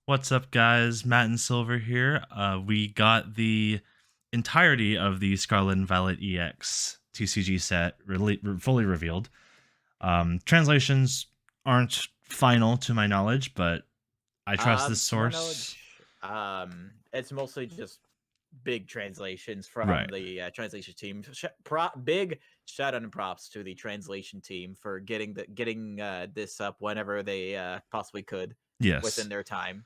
What's up, guys? Matt and Silver here. We got the entirety of the Scarlet and Violet EX TCG set fully revealed. Translations aren't final to my knowledge, but I trust this To my source. knowledge, it's mostly just big translations from Right. the translation team. Big shout out and props to the translation team for getting this up whenever they possibly could within Yes, their time,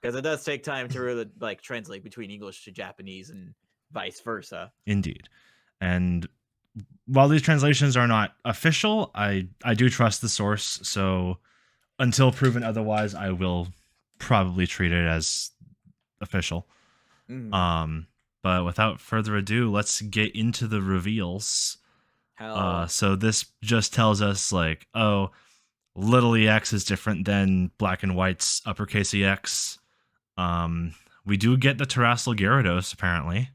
because it does take time to really like translate between English to Japanese and vice versa. indeed. And while these translations are not official, I do trust the source. So until proven otherwise, I will probably treat it as official. Mm, Um, but without further ado, let's get into the reveals. hell, So this just tells us like, oh, little EX is different than black and white's uppercase EX. We do get the Terrestrial Gyarados apparently.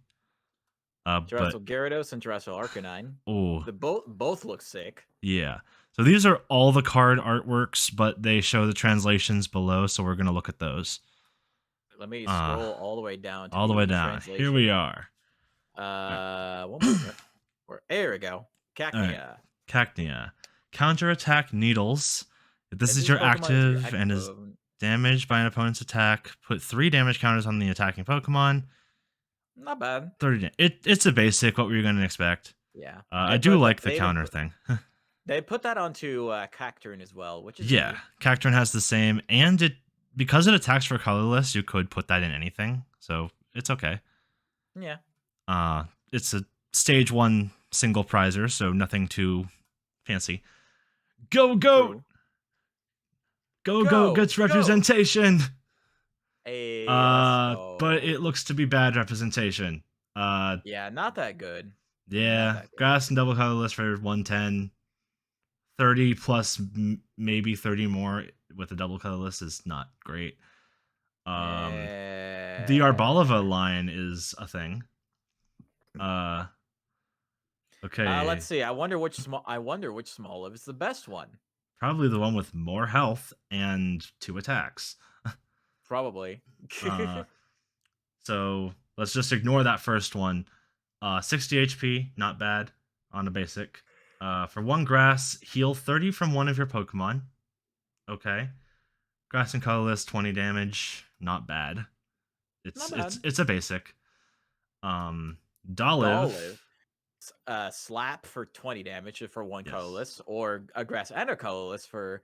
But Terrestrial Gyarados and Terrestrial Arcanine. oh The both look sick. yeah. So these are all the card artworks, but they show the translations below, so we're gonna look at those. Let me Uh, scroll all the way down to all the way the down. Here we translation. are. All One right. moment. There we go. All right. Cacnea. Cacnea. Counterattack Needles. If this If is this your Pokemon is your active active and is Pokemon, damaged by an opponent's attack, put 3 damage counters on the attacking Pokemon. not bad. 30. It's a basic. What were you going to expect? Yeah, I do like the counter thing. they put that onto Cacturne as well, which is Yeah, neat. Cacturne has the same, and it because it attacks for colorless, you could put that in anything, so it's okay. Yeah, It's a stage 1 single prizer, so nothing too fancy. Go goat, true. go gets Go. representation. Hey, let's But it go. looks to be bad representation. Uh, Yeah, not that good. Not yeah, that good. grass and double colorless for 110. 30 plus maybe 30 more with a double colorless is not great. Um, the Eh. Arbalava line is a thing. Uh, Let's okay, see. I wonder which small is the best one. probably the one with more health and 2 attacks. Probably. Uh, so let's just ignore that first one. 60 HP, not bad on a basic. For 1 grass, heal 30 from one of your Pokemon. Okay. Grass and colorless, 20 damage, not bad. Not It's a basic. Um, bad. Dolive, Slap for 20 damage for one yes. colorless, or a grass and a colorless for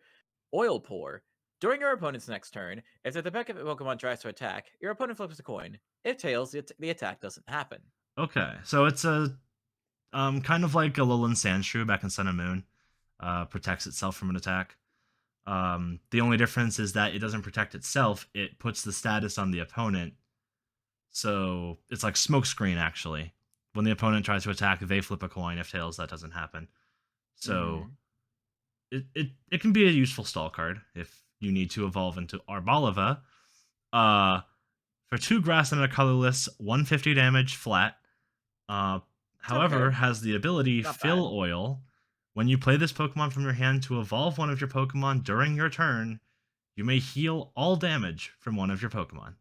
oil pour. During your opponent's next turn, if the Pokemon Pokemon tries to attack, your opponent flips a coin. If tails, the attack doesn't happen. Okay, so it's a kind of like a Alolan Sandshrew back in Sun and Moon. Protects itself from an attack. The only difference is that it doesn't protect itself; it puts the status on the opponent. So it's like Smokescreen actually. When the opponent tries to attack, they flip a coin. If tails, that doesn't happen. So Hmm. it can be a useful stall card if you need to evolve into Arbalava. Uh, for 2 grass and a colorless, 150 damage flat. Uh, It's okay. However, has the ability Not Fill bad. Oil. When you play this Pokemon from your hand to evolve one of your Pokemon during your turn, you may heal all damage from one of your Pokemon.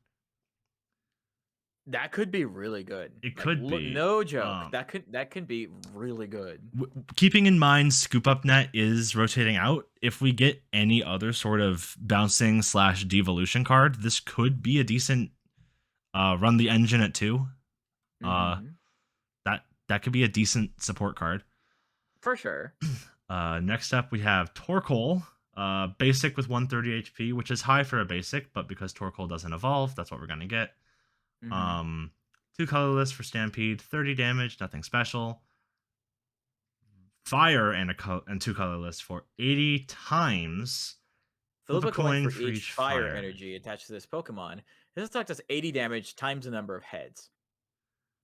That could be really good. It Like, could be. no joke. Um, That could be really good. Keeping in mind Scoop Up Net is rotating out, if we get any other sort of bouncing slash devolution card, this could be a decent run the engine at 2. Uh, Hmm. that could be a decent support card. For sure. Next up, we have Torkoal, basic with 130 HP, which is high for a basic, but because Torkoal doesn't evolve, that's what we're going to get. Hmm. Um, 2 colorless for Stampede, 30 damage, nothing special. Fire and 2 colorless for 80 times. Flip Flip a a coin coin for for each each fire fire energy energy. attached to this Pokemon. This attack does 80 damage times the number of heads.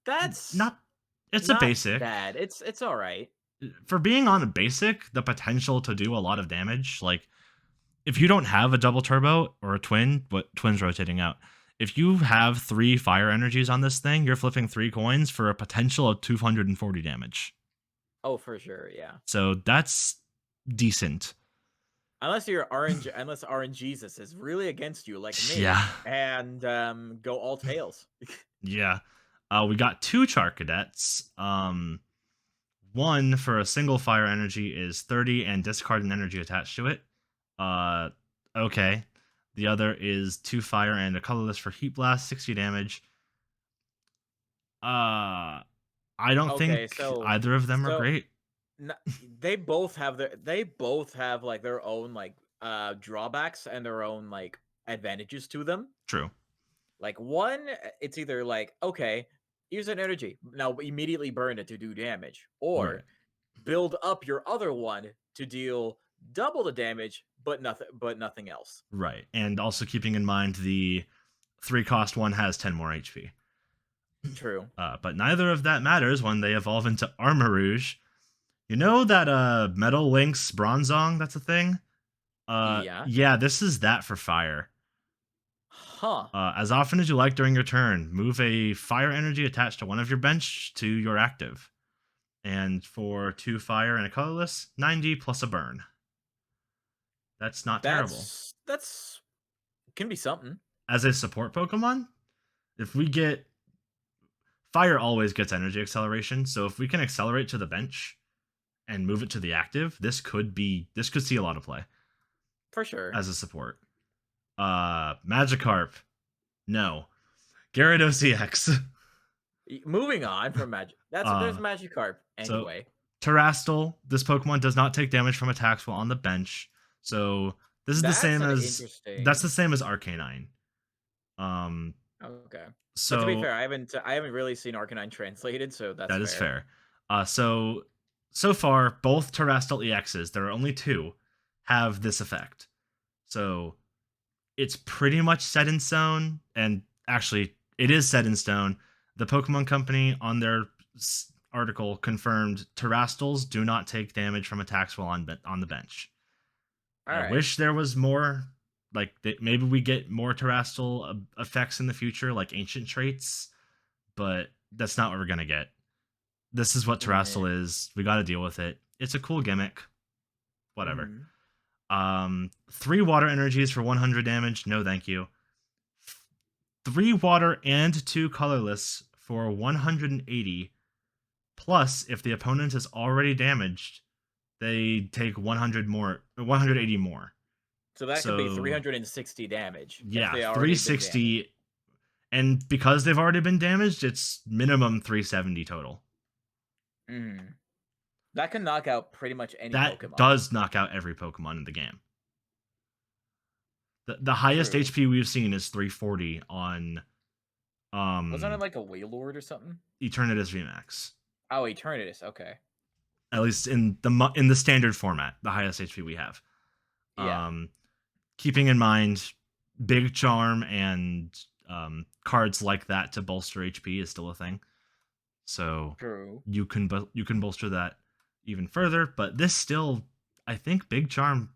That's Not, it's a not basic. bad. It's all right. For being on a basic, the potential to do a lot of damage, like if you don't have a double turbo or a twin, but twins rotating out, if you have 3 fire energies on this thing, you're flipping 3 coins for a potential of 240 damage. Oh, for sure, yeah. So that's decent. unless you're orange, unless Orange Jesus is really against you like me, Yeah. and go all tails. Yeah. We got two Char Cadets. One for a single fire energy is 30 and discard an energy attached to it. Uh, okay. The other is two fire and a colorless for Heat Blast, 60 damage. Uh, I don't Okay, think either of them are so great. n- they both have like their own like drawbacks and their own like advantages to them. True. Like one, it's either like, okay, use an energy, now immediately burn it to do damage, Right. or build up your other one to deal double the damage, but nothing else. Right. And also keeping in mind the 3 cost one has 10 more HP. True. But neither of that matters when they evolve into Armor Rouge. You know that Metal Lynx Bronzong, that's a thing? Yeah. Yeah, this is that for fire. Huh. As often as you like during your turn, move a fire energy attached to one of your bench to your active. And for 2 fire and a colorless, 90 plus a burn. That's not terrible. That's can be something. As a support Pokemon, if we get fire always gets energy acceleration, so if we can accelerate to the bench and move it to the active, this could see a lot of play For sure. as a support. Magikarp, no. Gyarados EX. Moving on from Magic. There's uh, Magikarp so anyway. Terastal, this Pokemon does not take damage from attacks while on the bench. So this is the That's same an as that's interesting. the same as Arcanine. Um Okay. But to be so fair, I haven't really seen Arcanine translated, so that's that is fair. fair. So far both Terastal EXs, there are only 2, have this effect. So it's pretty much set in stone, and actually it is set in stone. The Pokemon Company on their article confirmed Terastals do not take damage from attacks while on the bench. All I right. wish there was more, like maybe we get more Terastal effects in the future, like ancient traits, but that's not what we're gonna get. This is what Yeah. Terastal is. We got to deal with it. It's a cool gimmick. Whatever. Mhm. 3 water energies for 100 damage. No, thank you. 3 water and 2 colorless for 180. Plus, if the opponent is already damaged, they take 180 more. So that could be So 360 damage if yeah, they already been damaged. 360, and because they've already been damaged, it's minimum 370 total. Mhm. That can knock out pretty much any That Pokemon. does knock out every Pokemon in the game. The highest True. HP we've seen is 340 on Wasn't it like a Wailord or something? Eternatus VMAX. Oh, Eternatus. Okay. At least in the standard format, the highest HP we have. Yeah. Um, Keeping in mind, Big Charm and cards like that to bolster HP is still a thing. So True. you can bolster that even further. But this still, I think, Big Charm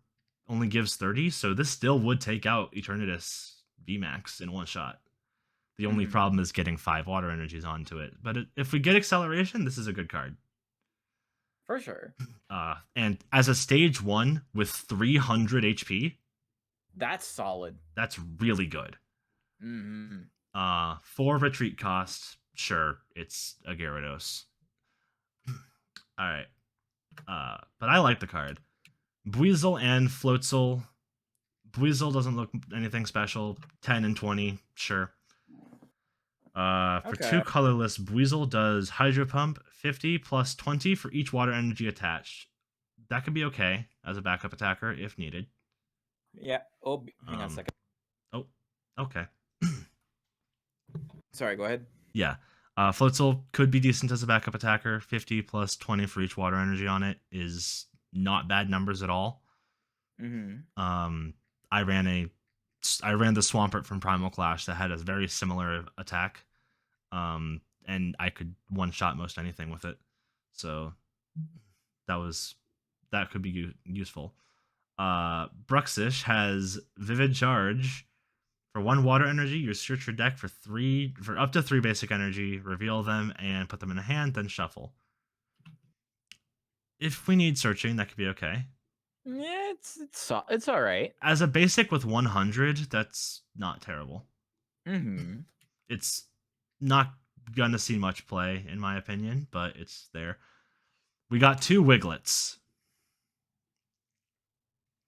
only gives 30, so this still would take out Eternatus VMAX in one shot. The only Mhm. problem is getting 5 water energies onto it. But if we get acceleration, this is a good card. For sure. And as a stage 1 with 300 HP, That's solid. that's really good. Mhm. 4 retreat cost, sure, it's a Gyarados. All right. But I like the card. Buizel and Floatzel. Buizel doesn't look anything special. 10 and 20, sure. For 2 Okay. colorless, Buizel does Hydro Pump 50 plus 20 for each water energy attached. That could be okay as a backup attacker if needed. Yeah. Oh, hang on a Um, second. oh, okay. Sorry, go ahead. Yeah. Floatzel could be decent as a backup attacker. 50 plus 20 for each water energy on it is not bad numbers at all. Mhm. Um, I ran the Swampert from Primal Clash that had a very similar attack. And I could one shot most anything with it. So that could be useful. Bruxish has Vivid Charge. For 1 water energy, you search your deck for up to 3 basic energy, reveal them, and put them in a hand, then shuffle. If we need searching, that could be okay. Yeah, it's all right. As a basic with 100, that's not terrible. Mm-hmm. It's not gonna see much play, in my opinion, but it's there. We got two Wiglets.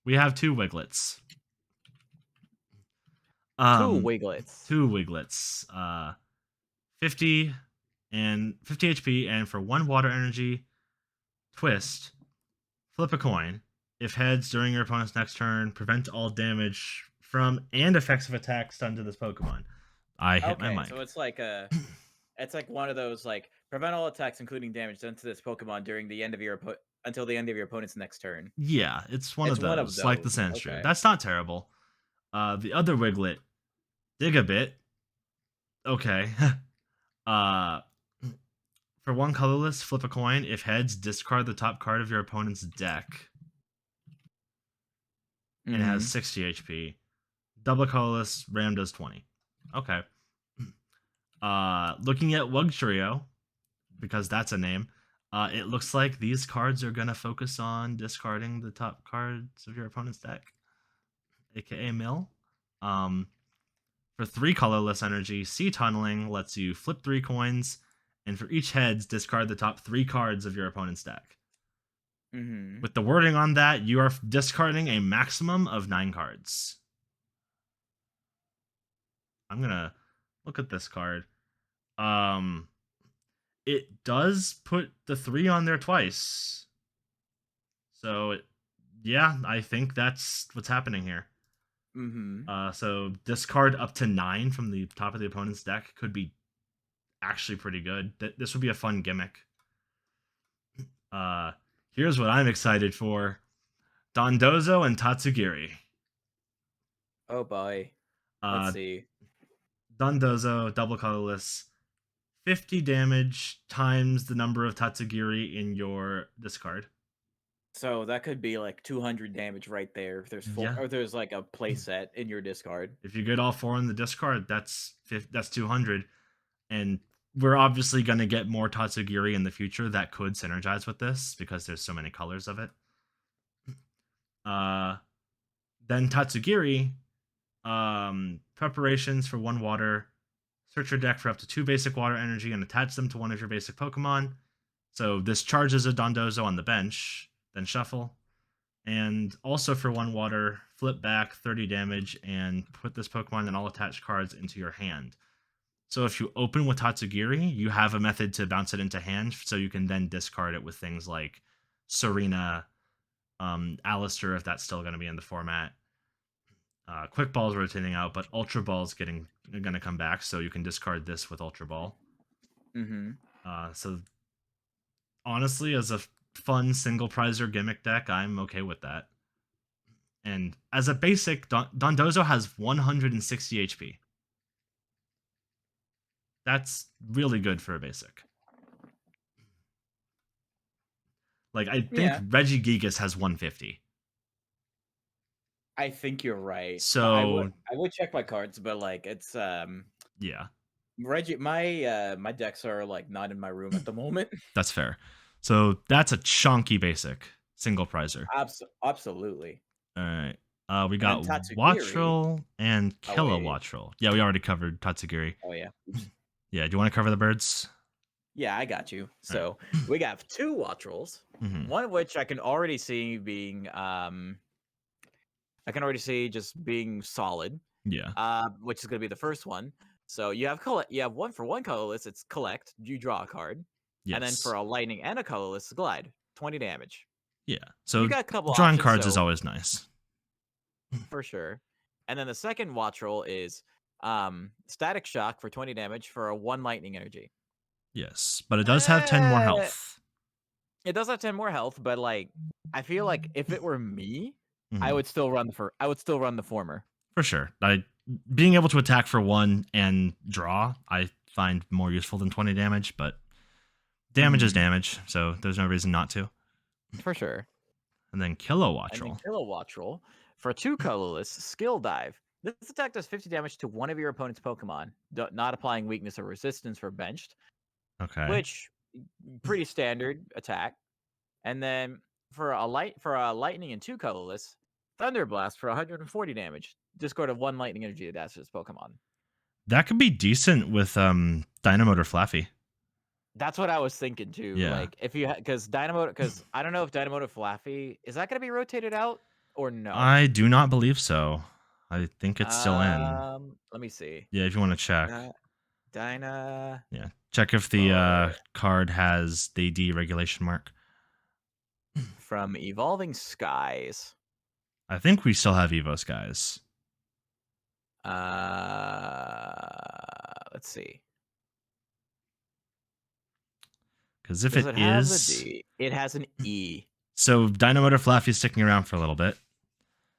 We have two Wiglets. Two Um, Wiglets. two Wiglets. 50 and 50 HP, and for one water energy, twist, flip a coin. If heads during your opponent's next turn, prevent all damage from and effects of attacks done to this Pokemon. I hit my Okay, so mic. it's like one of those like prevent all attacks, including damage done to this Pokemon during the end of until the end of your opponent's next turn. Yeah, it's one It's of one of those, like the those. Sandshrew. Okay. That's not terrible. The other Wiglet, dig a bit. Okay. uh, for one colorless, flip a coin. If heads, discard the top card of your opponent's deck, and it has Mm-hmm. 60 HP. Double colorless, Ram does 20. Okay. Looking at Wugtrio, because that's a name. It looks like these cards are gonna focus on discarding the top cards of your opponent's deck, aka mill. Um, for three colorless energy, Sea Tunneling lets you flip three coins, and for each heads, discard the top three cards of your opponent's deck. Mm-hmm. With the wording on that, you are discarding a maximum of 9 cards. I'm gonna look at this card. Um, it does put the three on there twice. So, yeah, I think that's what's happening here. Mm-hmm. So discard up to 9 from the top of the opponent's deck could be actually pretty good. This would be a fun gimmick. Uh, Here's what I'm excited for: Dondozo and Tatsugiri. Oh boy. Let's Uh, see. Dondozo, double colorless, 50 damage times the number of Tatsugiri in your discard. So that could be like 200 damage right there if there's four Yeah, or there's like a play set in your discard. if you get all 4 in the discard, that's 200. And we're obviously going to get more Tatsugiri in the future that could synergize with this because there's so many colors of it. Uh, then Tatsugiri, preparations for one water. Search your deck for up to 2 basic water energy and attach them to one of your basic Pokemon. So this charges a Dondozo on the bench, then shuffle. And also for one water, flip back 30 damage and put this Pokemon and all attached cards into your hand. So if you open with Tatsugiri, you have a method to bounce it into hand, so you can then discard it with things like Serena, Alistair, if that's still going to be in the format. Quick Ball's rotating out, but Ultra Ball's going to come back, so you can discard this with Ultra Ball. Mm-hmm. So honestly, as a fun single prizer gimmick deck, I'm okay with that. And as a basic, Dondozo has 160 HP. That's really good for a basic. Like, I think Yeah, Regigigas has 150. I think you're right. So, I would check my cards, but like it's yeah, my decks are like not in my room at the moment. that's fair. So, that's a chunky basic single prizer. Absolutely. All right. We And then got Tatsugiri. Wattrel and Oh wait. Kilowattrel. Yeah, we already covered Tatsugiri. Oh yeah. Oops. Yeah, do you want to cover the birds? Yeah, I got you. All right. So we got two Wattrels, Hmm. one of which I can already see being I can already see just being solid. Yeah. Which is gonna be the first one. So you have one for one colorless, it's collect, you draw a card. And then for Yes. a lightning and a colorless, glide, 20 damage. Yeah. You So, got a couple drawing options, cards is so always nice. for sure. And then the second watch roll is static shock for 20 damage for a one lightning energy. Yes. But it does have 10 more Eh, health. it does have 10 more health, but like I feel like if it were me, Hmm. I would still run the former. For sure. Being able to attack for 1 and draw, I find more useful than 20 damage, but damage is Mhm. damage, so there's no reason not to. For sure. And then And then Kilowattrel. Kilowatch roll for two colorless skill dive. This attack does 50 damage to one of your opponent's Pokemon, not applying weakness or resistance for benched, Okay. which pretty standard attack. And then for a lightning and 2 colorless, Thunder Blast for 140 damage. Discard of 1 lightning energy attached to this Pokemon. That could be decent with Dynamo or Flaffy. That's what I was thinking too. Yeah. Like if you because I don't know if Dynamo or Flaffy is that going to be rotated out or no. I do not believe so. I think it's still in. Let me see. Yeah, if you want to check. Dyna. Yeah, check if the card has the deregulation mark. From Evolving Skies. I think we still have Evo Skies. Let's see. Because if Does it have is, a D? It has an E. So Dynamo or Flaffy is sticking around for a little bit.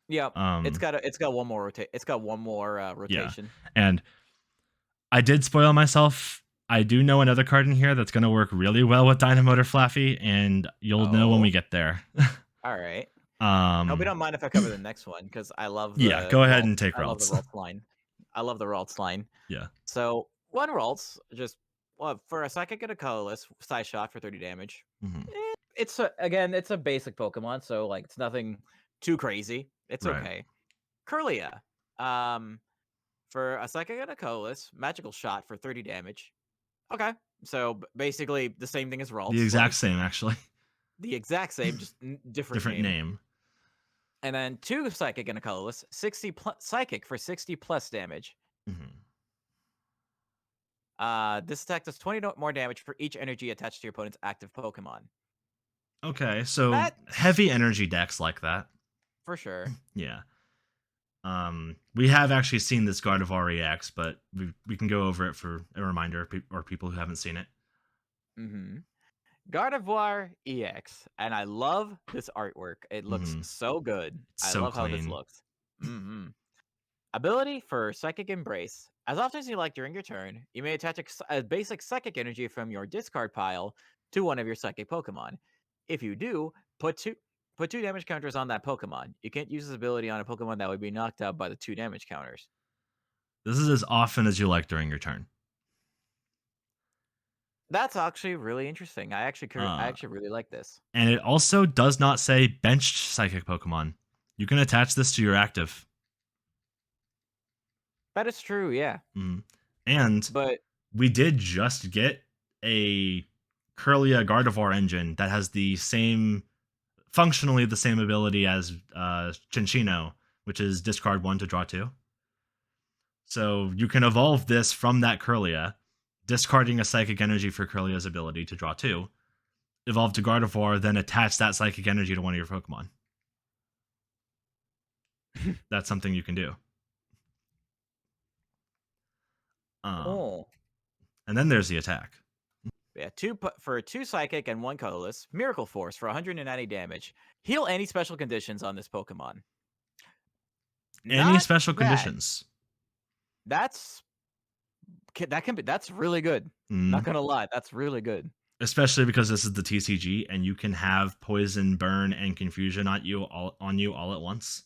Yep. It's got one more rotation. Yeah. And I did spoil myself. I do know another card in here that's going to work really well with Dynamo or Flaffy, and you'll know when we get there. All right. I hope you don't mind if I cover the next one because I love the Yeah, go ahead and take I love the Ralts. Ralts line. I love the Ralts line. Yeah. So one Ralts, just for a psychic and a colorless, Side Shock for 30 damage. Mm-hmm. It's a basic Pokemon, so like it's nothing too crazy. It's Right. okay. Curlia, for a psychic and a colorless, Magical Shot for 30 damage. Okay, so basically the same thing as Ralts. The exact same, actually. The exact same, just different name. And then 2 psychic and a colorless, 60 psychic for 60 plus damage. Mm-hmm. This attack does 20 more damage for each energy attached to your opponent's active Pokemon. Okay, so heavy energy decks like that. For sure. Yeah. We have actually seen this Gardevoir EX, but we can go over it for a reminder or people who haven't seen it. Mm-hmm. Gardevoir EX, and I love this artwork. It looks so good. I love how this looks. Mm-hmm. Ability for Psychic Embrace. As often as you like during your turn, you may attach a basic Psychic energy from your discard pile to one of your Psychic Pokemon. If you do, put two damage counters on that Pokemon. You can't use this ability on a Pokemon that would be knocked out by the 2 damage counters. This is as often as you like during your turn. That's actually really interesting. I actually really like this. And it also does not say benched Psychic Pokemon. You can attach this to your active. That is true, yeah. But we did just get a Curlia Gardevoir engine that has functionally the same ability as Cinccino, which is discard 1 to draw 2. So you can evolve this from that Curlia, discarding a Psychic Energy for Curlia's ability to draw 2, evolve to Gardevoir, then attach that Psychic Energy to one of your Pokemon. That's something you can do. And then there's the attack. Yeah, 2 psychic and 1 colorless. Miracle Force for 190 damage. Heal any special conditions on this Pokemon. Any special conditions. That's really good. Not gonna lie, that's really good. Especially because this is the TCG and you can have poison, burn, and confusion on you all at once.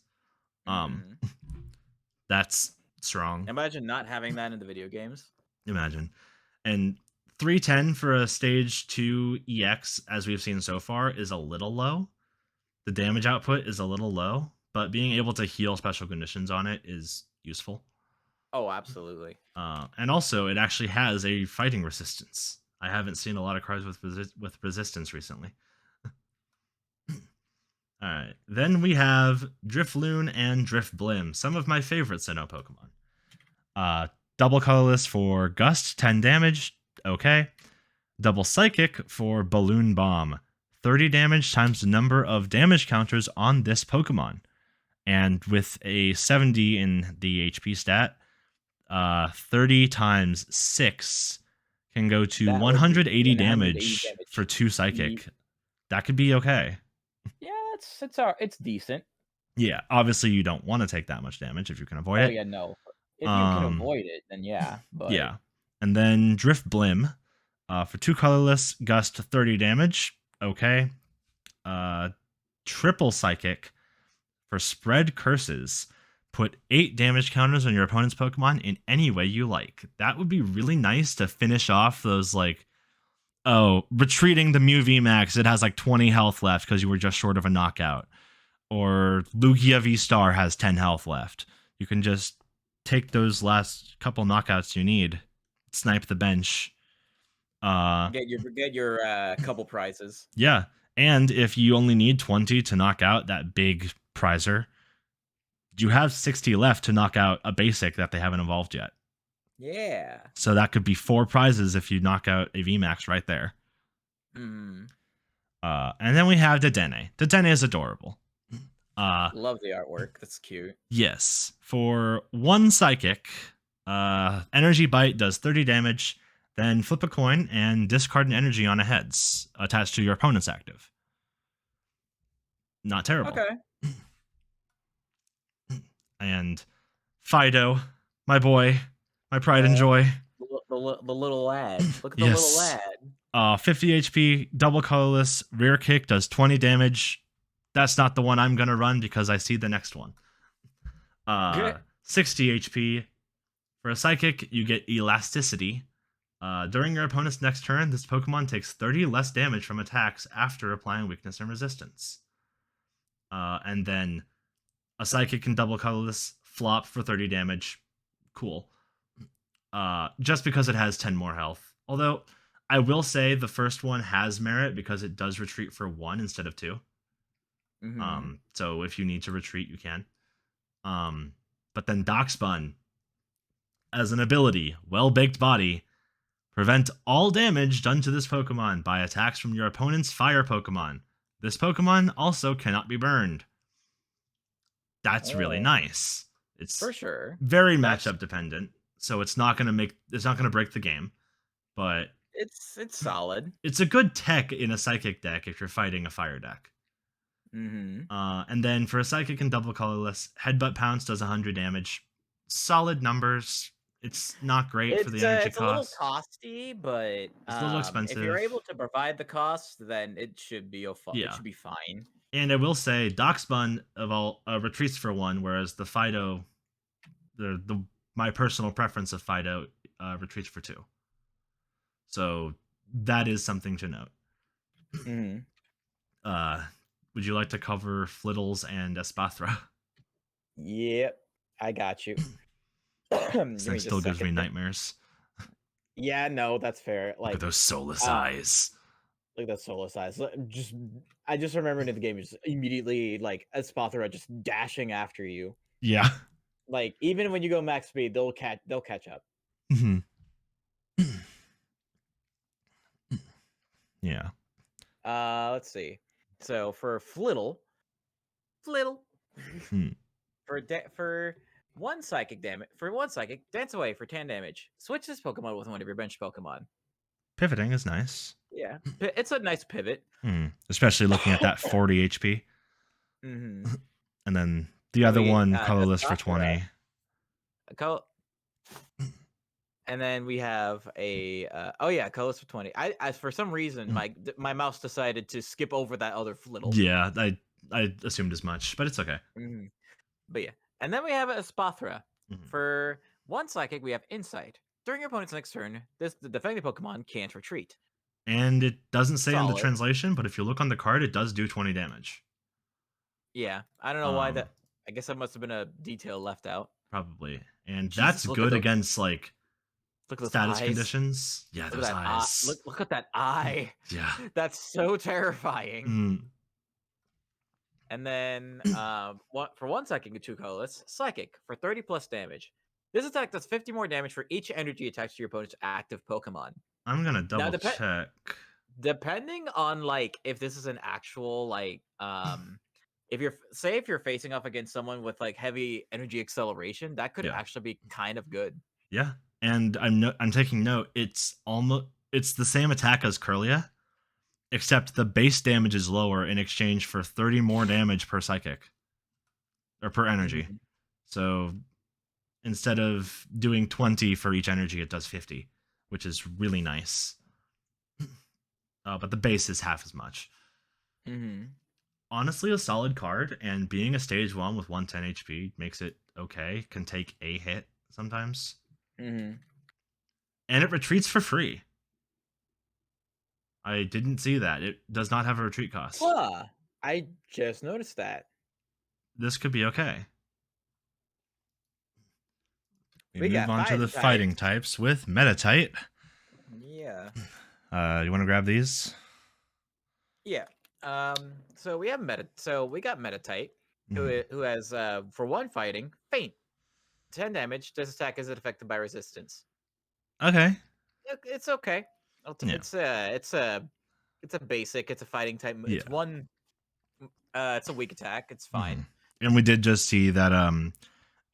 That's strong. Imagine not having that in the video games. Imagine. And 310 for a stage 2 EX, as we've seen so far, is a little low. The damage output is a little low, but being able to heal special conditions on it is useful. Oh, absolutely. And also, it actually has a fighting resistance. I haven't seen a lot of cards with resistance recently. All right. Then we have Drifloon and Drifblim, some of my favorite Sinnoh Pokemon. Double colorless for Gust, 10 damage. Okay. Double Psychic for Balloon Bomb. 30 damage times the number of damage counters on this Pokemon. And with a 70 in the HP stat, 30 times 6 can go to 180 damage for 2 Psychic. That could be okay. Yeah, it's decent. Yeah, obviously you don't want to take that much damage if you can avoid it. Oh yeah, no. If you can avoid it, then yeah. But yeah. And then Drifblim, for 2 colorless, Gust 30 damage. Okay. Triple Psychic for Spread Curses. Put 8 damage counters on your opponent's Pokemon in any way you like. That would be really nice to finish off those like Oh, retreating the Mew VMAX, it has like 20 health left because you were just short of a knockout. Or Lugia V Star has 10 health left. You can just take those last couple knockouts you need, snipe the bench. Get your couple prizes. Yeah, and if you only need 20 to knock out that big prizer, you have 60 left to knock out a basic that they haven't evolved yet. Yeah. So that could be 4 prizes if you knock out a VMAX right there. Mm. And then we have Dedenne. Dedenne is adorable. Love the artwork. That's cute. Yes. For 1 psychic, Energy Bite does 30 damage, then flip a coin and discard an energy on a heads attached to your opponent's active. Not terrible. Okay. And Fido, my boy, my pride and joy. The little lad. Look at the little lad. 50 HP, double colorless, rear kick does 20 damage. That's not the one I'm going to run because I see the next one. 60 HP. For a psychic, you get elasticity. During your opponent's next turn, this Pokemon takes 30 less damage from attacks after applying weakness and resistance. And then a psychic can double colorless, flop for 30 damage. Cool. Just because it has 10 more health. Although, I will say the first one has merit because it does retreat for 1 instead of 2. Mm-hmm. So if you need to retreat, you can. But then Darkspun, as an ability, Well-Baked Body, prevent all damage done to this Pokemon by attacks from your opponent's fire Pokemon. This Pokemon also cannot be burned. That's really nice. It's for sure very matchup dependent, so it's not gonna break the game, but it's solid. It's a good tech in a psychic deck if you're fighting a fire deck. Mm-hmm. And then for a psychic and double colorless, Headbutt Pounce does 100 damage. Solid numbers. It's not great for the energy cost. It's a little costy, but it's a little expensive. If you're able to provide the cost, then it should be it should be fine. And I will say, Darkspun retreats for 1, whereas the Fido, my personal preference of Fido, retreats for 2. So that is something to note. Mm-hmm. Would you like to cover Flittles and Espathra? Yep, I got you. That still gives me nightmares. Yeah, no, that's fair. Look at those soulless eyes. Look at those soulless eyes. I just remembered in the game, just immediately like Espathra just dashing after you. Yeah. Like even when you go max speed, they'll catch up. Mm-hmm. Yeah. Let's see. So for Flittle, for 1 psychic damage, dance away for 10 damage. Switch this Pokemon with one of your bench Pokemon. Pivoting is nice. Yeah, it's a nice pivot. Especially looking at that 40 HP. Mm-hmm. And then the other one, colorless for 20. And then we have a colorless for 20. I for some reason my mouse decided to skip over that other Flittle. Yeah, I assumed as much, but it's okay. Mm-hmm. But yeah, and then we have a Espathra. For 1 psychic, we have Insight. During your opponent's next turn, the defending Pokemon can't retreat. And it doesn't say in the translation, but if you look on the card, it does do 20 damage. Yeah, I don't know why that. I guess that must have been a detail left out. Probably, and that's good against like status eyes. Conditions. Yeah, those eyes. Look at that eye. Yeah, that's so terrifying. And then for 1 psychic and 2 colorless, Psychic for 30 plus damage. This attack does 50 more damage for each energy attached to your opponent's active Pokemon. I'm gonna double check. Depending on like if this is an actual like if you're facing off against someone with like heavy energy acceleration, that could actually be kind of good. Yeah, and I'm taking note. It's the same attack as Kirlia, except the base damage is lower in exchange for 30 more damage per psychic or per energy. So instead of doing 20 for each energy, it does 50, which is really nice. But the base is half as much. Honestly, a solid card, and being a stage 1 with 110 HP makes it okay. Can take a hit sometimes. And it retreats for free. I didn't see that. It does not have a retreat cost. Huh. I just noticed that. This could be okay. We We move got on to the fighting fighting types. types with Metatite. Yeah. You want to grab these? Yeah. So we have we got Metatite, Mhm. who has for one fighting, faint. 10 damage. This attack isn't affected by resistance. Okay. It's okay. Yeah. It's a basic. It's a fighting type. It's Yeah. one. It's a weak attack. It's hmm fine. And we did just see that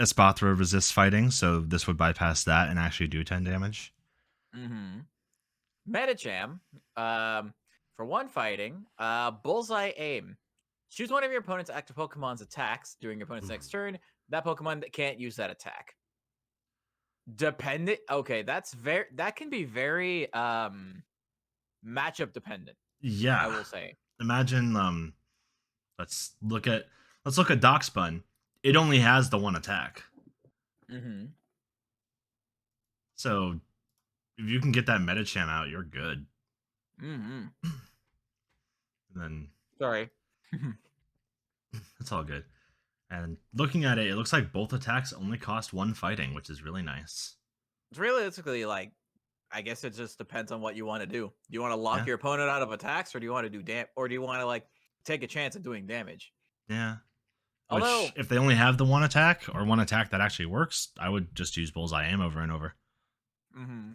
Espathra resists fighting, so this would bypass that and actually do 10 damage. Mm-hmm. Metacham. For one fighting, bullseye aim. Choose one of your opponent's active Pokemon's attacks during your opponent's next turn. That Pokemon that can't use that attack. Dependent. Okay, that can be very matchup dependent. I Yeah. will say. Imagine let's look at Darkspun. It only has the one attack. Mm-hmm. So if you can get that Metacham out, you're good. Mm-hmm. And then Sorry. it's all good. And looking at it, it looks like both attacks only cost one fighting, which is really nice. It's realistically like, I guess it just depends on what you want to do. Do you want to lock Yeah. your opponent out of attacks, or do you want to or do you want to like take a chance at doing damage? Yeah. Which, Although, if they only have the one attack or one attack that actually works, I would just use Bullseye Aim over and over. mm-hmm,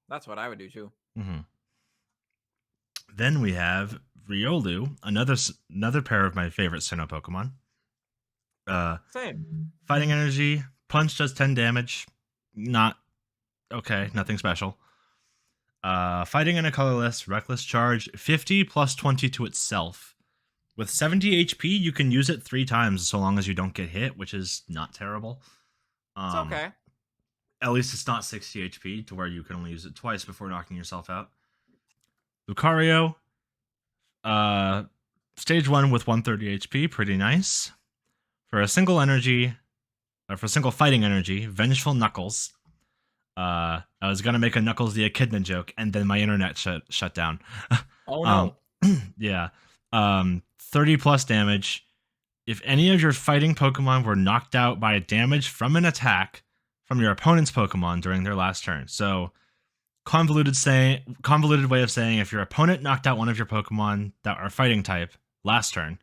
that's what I would do too. Mm-hmm. Then we have Riolu, another pair of my favorite Sinnoh Pokemon. Same. Fighting Energy, Punch does 10 damage. Not okay, nothing special. Fighting in a colorless, Reckless Charge, 50 plus 20 to itself. With 70 HP, you can use it 3 times so long as you don't get hit, which is not terrible. It's okay. At least it's not 60 HP to where you can only use it twice before knocking yourself out. Lucario, stage 1 with 130 HP, pretty nice. For a single fighting energy, Vengeful Knuckles. I was gonna make a Knuckles the Echidna joke, and then my internet shut down. Oh um, no. yeah. 30 plus damage. If any of your fighting Pokemon were knocked out by a damage from an attack from your opponent's Pokemon during their last turn. So convoluted way of saying if your opponent knocked out one of your Pokemon that are fighting type last turn,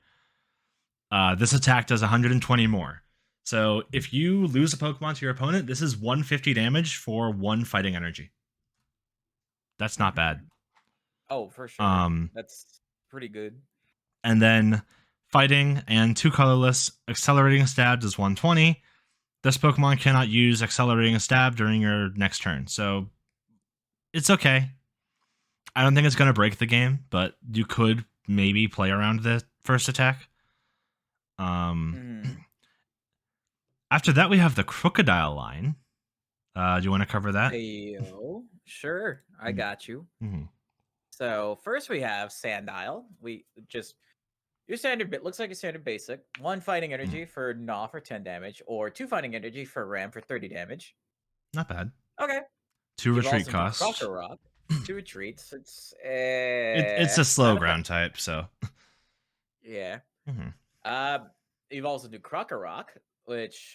this attack does 120 more. So if you lose a Pokemon to your opponent, this is 150 damage for one fighting energy. That's not bad. Oh, for sure. That's pretty good. And then fighting and 2 colorless, accelerating stab does 120. This Pokemon cannot use accelerating stab during your next turn. So it's okay. I don't think it's going to break the game, but you could maybe play around the first attack. Mm-hmm. After that, we have the Crocodile line. Do you want to cover that? Ayo, sure. I got you. Mm-hmm. So first we have Sandile. We just your standard bit looks like a standard basic. 1 fighting energy for Gnaw for 10 damage, or 2 fighting energy for Ram for 30 damage. Not bad. Okay. 2 retreat Evolves into costs. Crocker Rock. 2 retreats. It's a slow not ground type, so. Yeah. Mm-hmm. Evolves into Crocker Rock, which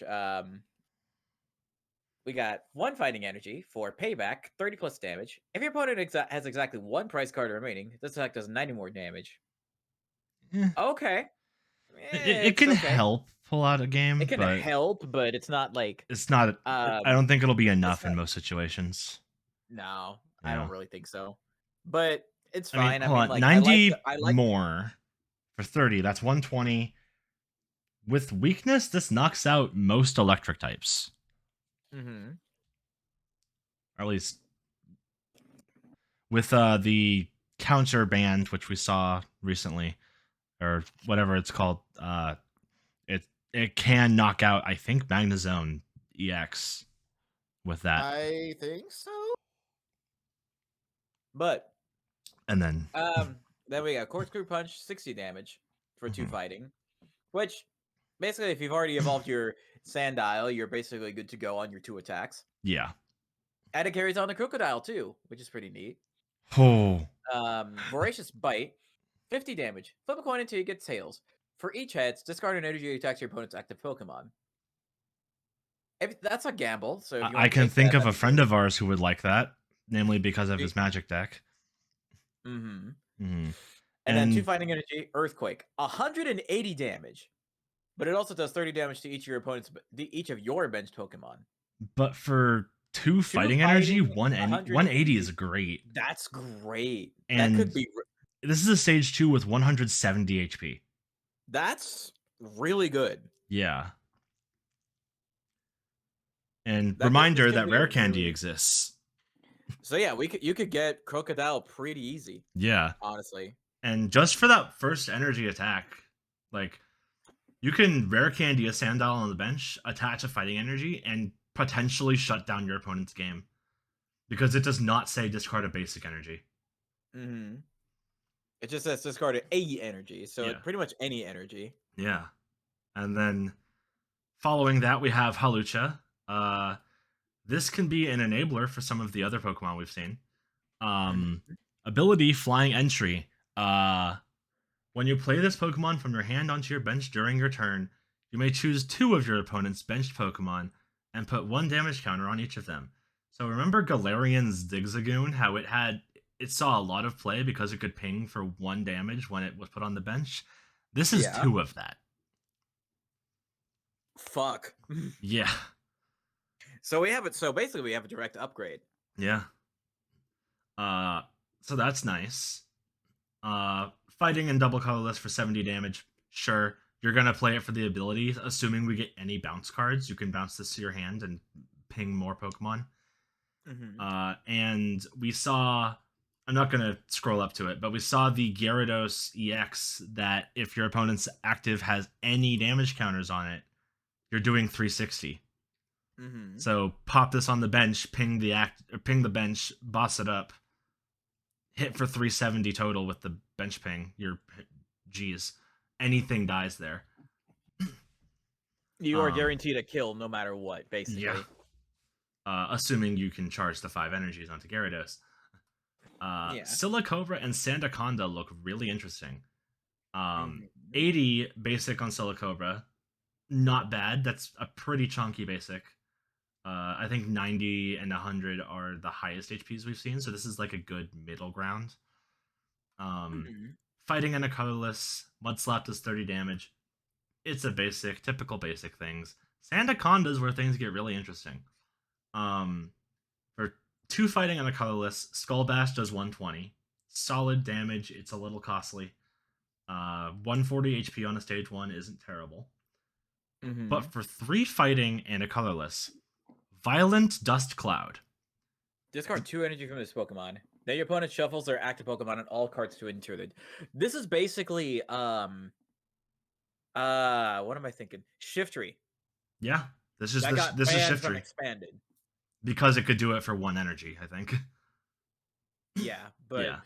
we got 1 fighting energy for payback, 30 plus damage. If your opponent has exactly 1 prize card remaining, this attack does 90 more damage. Yeah. Okay. It can help pull out a game, It can but help, but it's not like it's not. I don't think it'll be it's enough in not, most situations. no, I Yeah. don't really think so. But it's I mean, fine. I hold mean, on. like 90 I like more for 30. That's 120. With weakness, this knocks out most electric types. Mhm. Or at least with the counter band, which we saw recently, or whatever it's called. It can knock out, I think, Magnezone EX with that. I think so. But And then then we got Corkscrew Punch, 60 damage for 2 mhm, fighting, which basically if you've already evolved your Sandile, you're basically good to go on your 2 attacks. yeah. And it carries on the Crocodile too, which is pretty neat. Oh, Voracious Bite, 50 damage. Flip a coin until you get tails. For each heads, discard an energy attacks your opponent's active Pokemon. That's a gamble, so if you I want to can take think that, of that'd a be friend great. of ours who would like that, namely because of his magic deck. Mm-hmm. Mm-hmm. And then 2 And fighting energy, Earthquake, 180 damage. But it also does 30 damage to each of your benched Pokemon. but for 2 2 fighting energy, fighting, 180 is 180. great. That's great. That And could be. this is a stage 2 with 170 HP. That's really good. Yeah. And This reminder could that be a rare candy really. exists. So yeah, you could get Crocodile pretty easy, Yeah. honestly. And just for that first energy attack, like you can rare candy a Sandile on the bench, attach a fighting energy, and potentially shut down your opponent's game. Because it does not say discard a basic energy. Mm-hmm. It just says discard a energy, so Yeah. it pretty much any energy. Yeah. And then following that, we have Halucha. This can be an enabler for some of the other Pokemon we've seen. Um, Mm-hmm. Ability Flying Entry. When you play this Pokemon from your hand onto your bench during your turn, you may choose 2 of your opponent's benched Pokemon and put 1 damage counter on each of them. So remember Galarian's Zigzagoon, how it saw a lot of play because it could ping for 1 damage when it was put on the bench? This is Yeah. 2 of that. Fuck. Yeah. So we have it. So basically, we have a direct upgrade. Yeah. So that's nice. Fighting and double colorless for 70 damage. Sure, you're gonna play it for the ability. Assuming we get any bounce cards, you can bounce this to your hand and ping more Pokemon. Mm-hmm. And we saw. I'm not gonna scroll up to it, but we saw the Gyarados EX that if your opponent's active has any damage counters on it, you're doing 360. Mm-hmm. So pop this on the bench, ping the bench, boss it up, hit for 370 total with the bench ping. You're, geez, anything dies there. You are guaranteed a kill no matter what, Yeah. basically. Assuming you can charge the 5 energies onto Gyarados. Yeah. Silicobra and Sandaconda look really interesting. Mm-hmm. 80 basic on Silicobra, not bad. That's a pretty chunky basic. I think 90 and 100 are the highest HPs we've seen, so this is like a good middle ground. Mm-hmm. Fighting and a colorless, Mudslap does 30 damage. It's a basic, typical basic things. Sandaconda is where things get really interesting. For 2 fighting and a colorless, Skull Bash does 120. Solid damage, it's a little costly. 140 HP on a stage 1 isn't terrible. Mm-hmm. But for 3 fighting and a colorless, Violent Dust Cloud. Discard 2 energy from this Pokemon. Then your opponent shuffles their active Pokemon and all cards to enter it. This is basically what am I thinking? Shiftry. Yeah, this is That got this is banned from Shiftry expanded. because it could do it for 1 energy, I think. Yeah, but Yeah.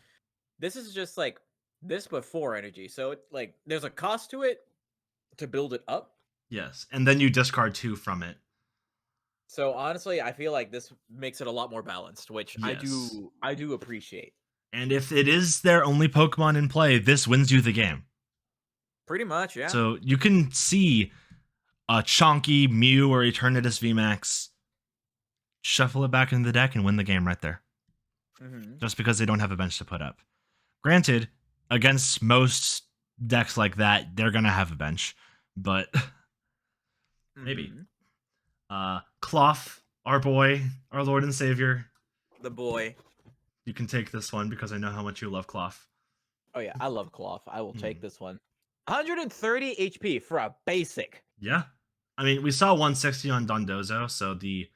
this is just like this but 4 energy. So it, like there's a cost to it to build it up. Yes, and then you discard 2 from it. So honestly, I feel like this makes it a lot more balanced, which Yes. I do appreciate. And if it is their only Pokemon in play, this wins you the game. Pretty much, yeah. So you can see a Chonky, Mew, or Eternatus VMAX, shuffle it back into the deck and win the game right there. Mm-hmm. Just because they don't have a bench to put up. Granted, against most decks like that, they're going to have a bench. But maybe. Cloth, our boy, our Lord and Savior. The boy. You can take this one because I know how much you love Cloth. Oh yeah, I love Cloth. I will take this one. 130 HP for a basic. Yeah. I mean, we saw 160 on Dondozo, so the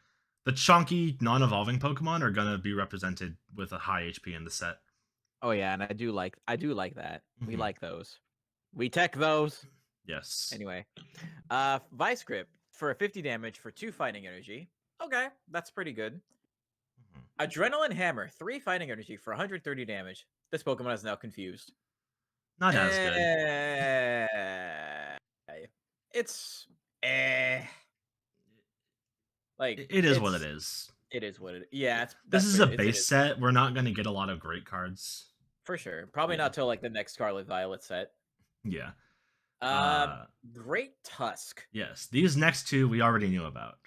chunky non-evolving Pokemon are gonna be represented with a high HP in the set. Oh yeah, and I do like that. We like those. We tech those. Yes. Anyway, Vice Grip for 50 damage for 2 fighting energy. Okay, that's pretty good. Adrenaline Hammer, 3 fighting energy for 130 damage. This Pokemon is now confused. Not as good. It's like it is what it is. It is what it. Yeah, This that's is fair. a It base is set. We're not going to get a lot of great cards. for sure. Probably Yeah. not till like the next Scarlet Violet set. Yeah. Um, Great Tusk. Yes. These next two we already knew about.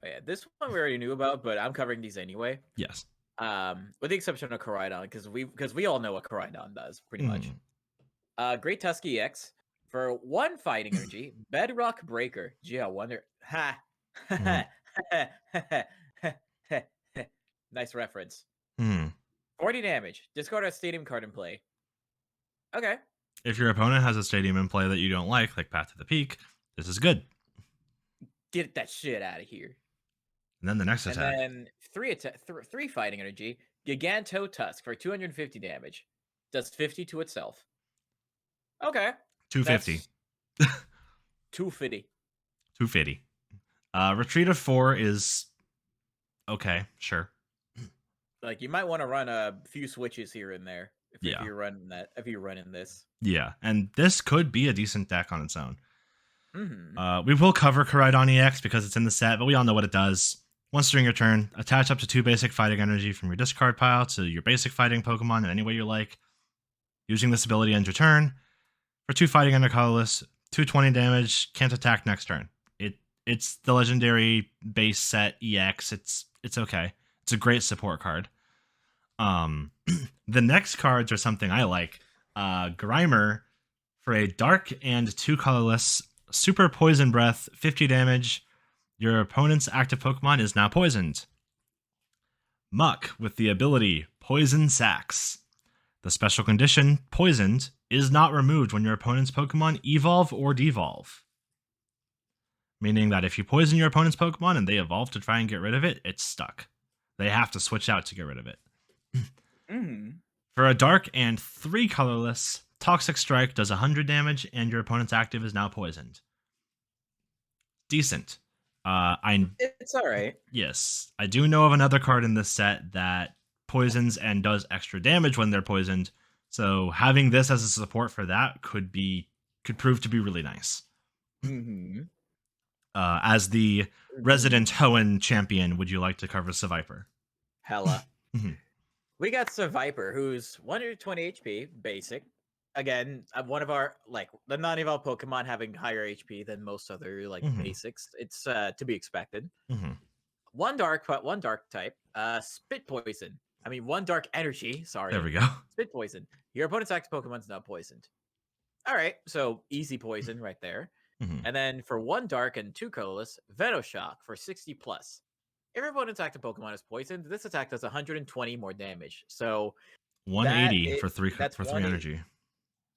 Oh, yeah, this one we already knew about, but I'm covering these anyway. Yes. With the exception of Koraidon, because we all know what Koraidon does, pretty much. Great Tusk EX for 1 fighting energy, Bedrock Breaker. Gee, I wonder. Ha! Nice reference. 40 damage. Discard a stadium card in play. Okay. If your opponent has a stadium in play that you don't like Path to the Peak, this is good. Get that shit out of here. And then the next attack. And then 3 fighting energy, Giganto Tusk for 250 damage. Does 50 to itself. Okay. 250. 250. 250. Retreat of 4 is okay, sure. Like, you might want to run a few switches here and there if you're running that. If you're running this. Yeah, and this could be a decent deck on its own. We will cover Koraidon EX because it's in the set, but we all know what it does. Once during your turn, attach up to 2 basic fighting energy from your discard pile to your basic fighting Pokemon in any way you like. Using this ability end your turn. For 2 fighting under colorless, 220 damage, can't attack next turn. It's the legendary base set EX. It's okay. It's a great support card. The next cards are something I like. Grimer for a dark and 2 colorless, super poison breath, 50 damage. Your opponent's active Pokemon is now poisoned. Muck with the ability Poison Sacs. The special condition, poisoned, is not removed when your opponent's Pokemon evolve or devolve. Meaning that if you poison your opponent's Pokemon and they evolve to try and get rid of it, it's stuck. They have to switch out to get rid of it. For a dark and 3 colorless, Toxic Strike does 100 damage and your opponent's active is now poisoned. Decent. It's alright. Yes. I do know of another card in this set that poisons and does extra damage when they're poisoned. So having this as a support for that could prove to be really nice. As the resident Hoenn champion, would you like to cover Seviper? Hella. We got Seviper, who's 120 HP, basic. Again, one of our, the non-evolved Pokemon having higher HP than most other, basics. It's to be expected. 1 dark type, Spit Poison. 1 dark energy, sorry. There we go. Spit Poison. Your opponent's active Pokemon's now poisoned. Alright, so easy poison right there. And then for 1 dark and 2 colorless, Venoshock for 60 plus. If your opponent's active Pokemon is poisoned, this attack does 120 more damage. So 180 for 3 energy.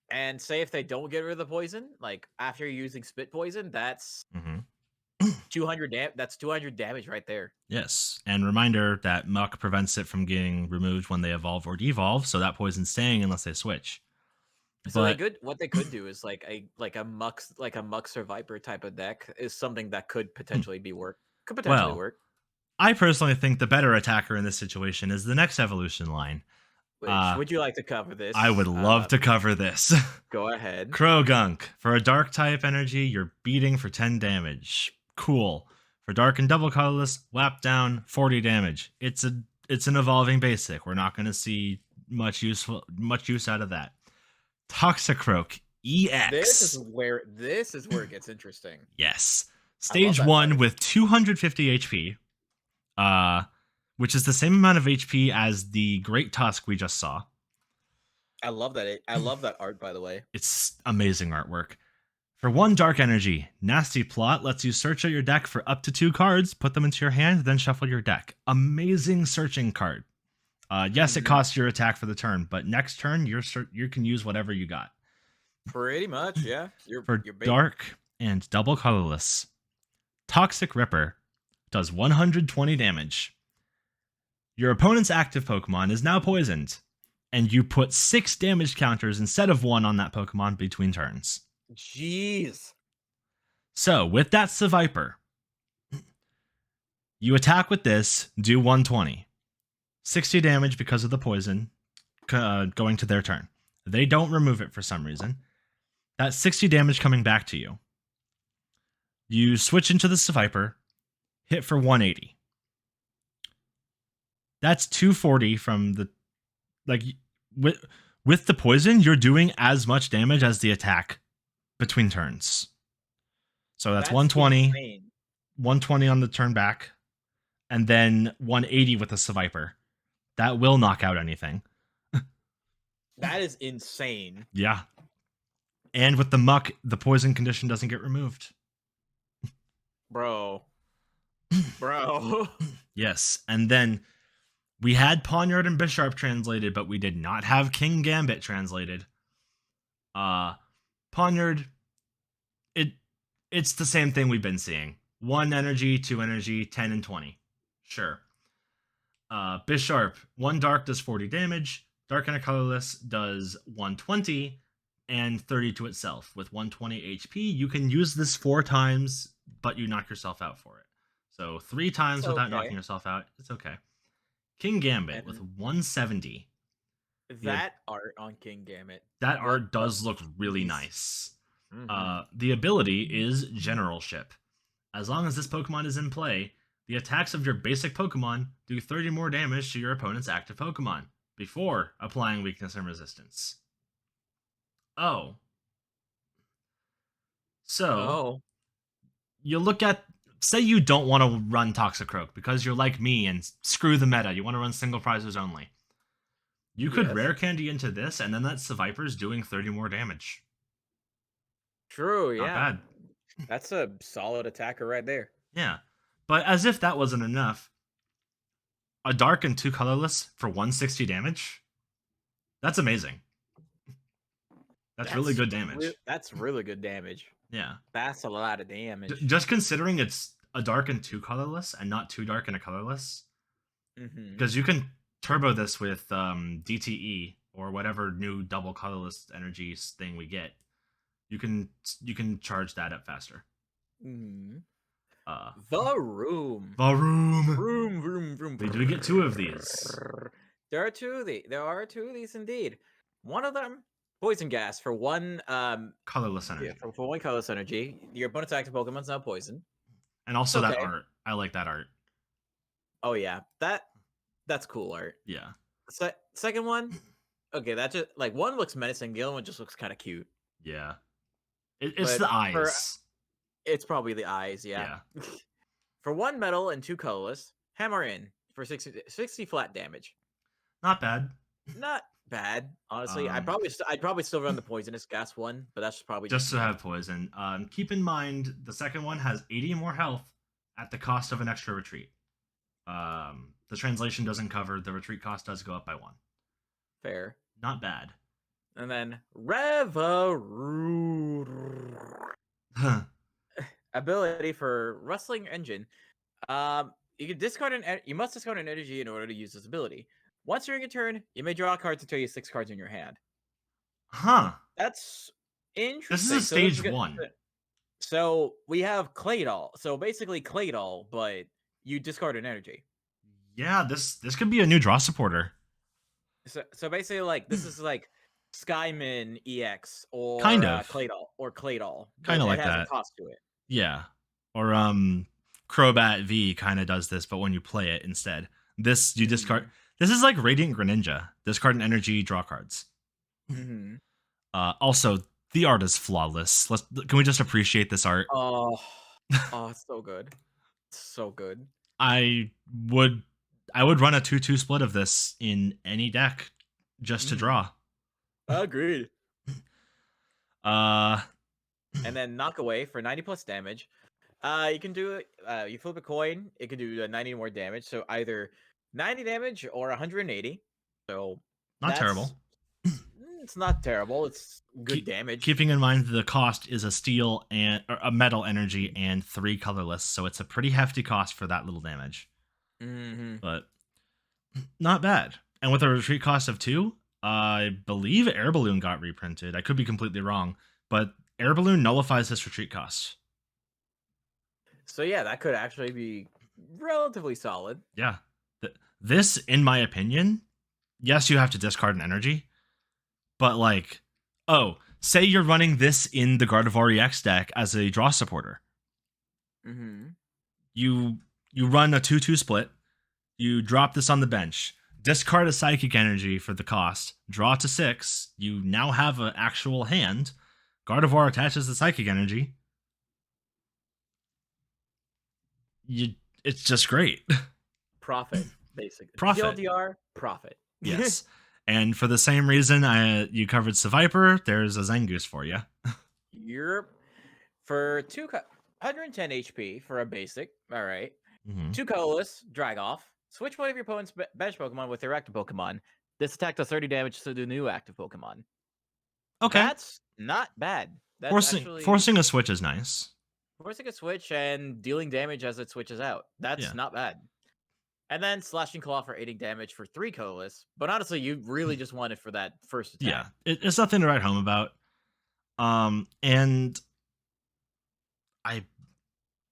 And say if they don't get rid of the poison, after using Spit Poison, that's 200 that's 200 damage right there. Yes. And reminder that Muck prevents it from getting removed when they evolve or devolve, so that poison's staying unless they switch. So what they could do is a Muck Survivor type of deck is something that could potentially work. I personally think the better attacker in this situation is the next evolution line. Would you like to cover this? I would love to cover this. Go ahead. Krogunk. For a dark type energy, you're beating for 10 damage. Cool. For dark and double colorless, whap down 40 damage. It's an evolving basic. We're not going to see much use out of that. Toxicroak EX. This is where it gets interesting. Yes. Stage 1 with 250 HP. Which is the same amount of HP as the Great Tusk we just saw. I love that. I love that art, by the way. It's amazing artwork. For 1 dark energy, Nasty Plot lets you search out your deck for up to 2 cards, put them into your hand, then shuffle your deck. Amazing searching card. Yes, it costs your attack for the turn, but next turn you can use whatever you got. Pretty much, yeah. For dark and double colorless, Toxic Ripper does 120 damage. Your opponent's active Pokemon is now poisoned, and you put 6 damage counters instead of 1 on that Pokemon between turns. Jeez. So, with that Seviper, you attack with this, do 120. 60 damage because of the poison going to their turn. They don't remove it for some reason. That's 60 damage coming back to you. You switch into the Seviper, hit for 180. That's 240 from the like with the poison. You're doing as much damage as the attack between turns. So that's That's 120, insane. 120 on the turn back, and then 180 with the Seviper. That will knock out anything. That is insane. Yeah. And with the muck, the poison condition doesn't get removed. Bro. Yes. And then we had Poniard and Bisharp translated, but we did not have King Gambit translated. Poniard, it's the same thing we've been seeing. 1 energy, 2 energy, 10 and 20. Sure. Bisharp, 1 dark does 40 damage. Dark and a colorless does 120 and 30 to itself. With 120 HP, you can use this 4 times, but you knock yourself out for it. So 3 times without knocking yourself out, it's okay. King Gambit with 170. That art on King Gambit. That art does look really nice. The ability is Generalship. As long as this Pokemon is in play, the attacks of your basic Pokemon do 30 more damage to your opponent's active Pokemon before applying weakness and resistance. Oh. So, you look at, say you don't want to run Toxicroak because you're like me and screw the meta. You want to run single prizes only. You could rare candy into this, and then that Seviper's doing 30 more damage. True, yeah. Not bad. That's a solid attacker right there. Yeah. But as if that wasn't enough, a dark and 2 colorless for 160 damage? That's amazing. That's really good damage. That's really good damage. Yeah. That's a lot of damage. Just considering it's a dark and 2 colorless and not 2 dark and a colorless. Because you can turbo this with DTE or whatever new double colorless energy thing we get. You can charge that up faster. The room. Vroom. We do get 2 of these. There are 2 of these. There are 2 of these indeed. One of them, poison gas for 1 colorless energy. Yeah, for 1 colorless energy. Your opponent's active Pokemon's now poison. And also that art. I like that art. Oh yeah. That's cool art. Yeah. Second one, okay, that just like one looks menacing, the other one just looks kind of cute. Yeah. It's the eyes. It's probably the eyes, yeah. For 1 metal and 2 colorless, hammer in for 60 flat damage. Not bad. Not bad, honestly. I'd probably still run the poisonous gas one, but that's probably just to have poison. Keep in mind the second one has 80 more health at the cost of an extra retreat. The translation doesn't cover the retreat cost does go up by 1. Fair. Not bad. And then Reverie. Ability for Rustling Engine. You can discard you must discard an energy in order to use this ability. Once during a turn, you may draw cards until you have 6 cards in your hand. That's interesting. This is a stage 1. So we have Claydol. So basically Claydol, but you discard an energy. Yeah, this could be a new draw supporter. So basically, like this is like Skyman EX or kind of Claydol. Kind of like it has that. A cost to it. Yeah, or Crobat V kind of does this, but when you play it instead, this you discard. This is like Radiant Greninja. Discard an energy, draw cards. Also, the art is flawless. Can we just appreciate this art? Oh, it's so good. So good. I would run a 2-2 split of this in any deck just to draw. Agreed. And then knock away for 90 plus damage. You can do it. You flip a coin. It can do 90 more damage. So either 90 damage or 180. So not terrible. It's not terrible. It's good damage. Keeping in mind the cost is a steel and a metal energy and 3 colorless, so it's a pretty hefty cost for that little damage. But not bad. And with a retreat cost of 2, I believe Air Balloon got reprinted. I could be completely wrong, but Air Balloon nullifies this retreat cost. So yeah, that could actually be relatively solid. Yeah. This, in my opinion, yes, you have to discard an energy, but like, say you're running this in the Gardevoir EX deck as a draw supporter. You run a 2-2 split. You drop this on the bench. Discard a psychic energy for the cost. Draw to 6. You now have an actual hand. Gardevoir attaches the psychic energy. It's just great. Profit, basically. Profit. TLDR, profit. Yes. And for the same reason you covered Seviper, there's a Zangoose for you. Yep. For 110 HP for a basic. All right. 2 colorless, drag off. Switch one of your opponent's bench Pokemon with their active Pokemon. This attack does 30 damage to the new active Pokemon. Okay. That's not bad. That's forcing a switch is nice. Forcing a switch and dealing damage as it switches out. That's not bad. And then Slashing Claw for 8 damage for 3 colorless. But honestly, you really just want it for that first attack. Yeah, it's nothing to write home about. And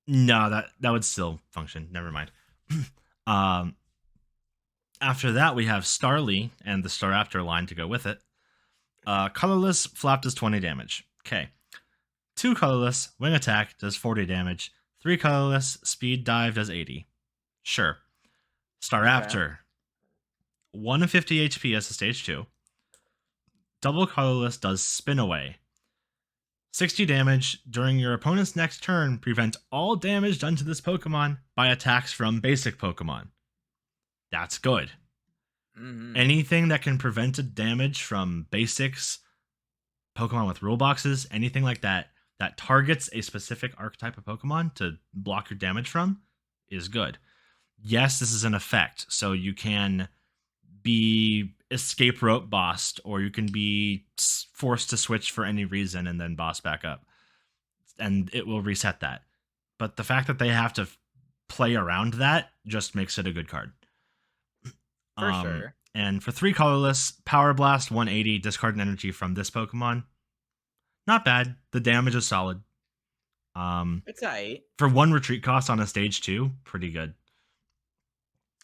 that would still function. Never mind. After that, we have Starly and the Staraptor line to go with it. Colorless, flap does 20 damage. Okay. 2 colorless, wing attack does 40 damage. 3 colorless, speed dive does 80. Sure. Staraptor. 150 HP as a stage 2. Double colorless does spin away. 60 damage during your opponent's next turn. Prevent all damage done to this Pokemon by attacks from basic Pokemon. That's good. Anything that can prevent a damage from basics, Pokemon with rule boxes, anything like that targets a specific archetype of Pokemon to block your damage from is good. Yes, this is an effect, so you can be escape rope bossed, or you can be forced to switch for any reason and then boss back up, and it will reset that. But the fact that they have to play around that just makes it a good card. For sure. And for 3 colorless, Power Blast 180, discard an energy from this Pokemon. Not bad. The damage is solid. It's alright. For 1 retreat cost on a stage 2, pretty good.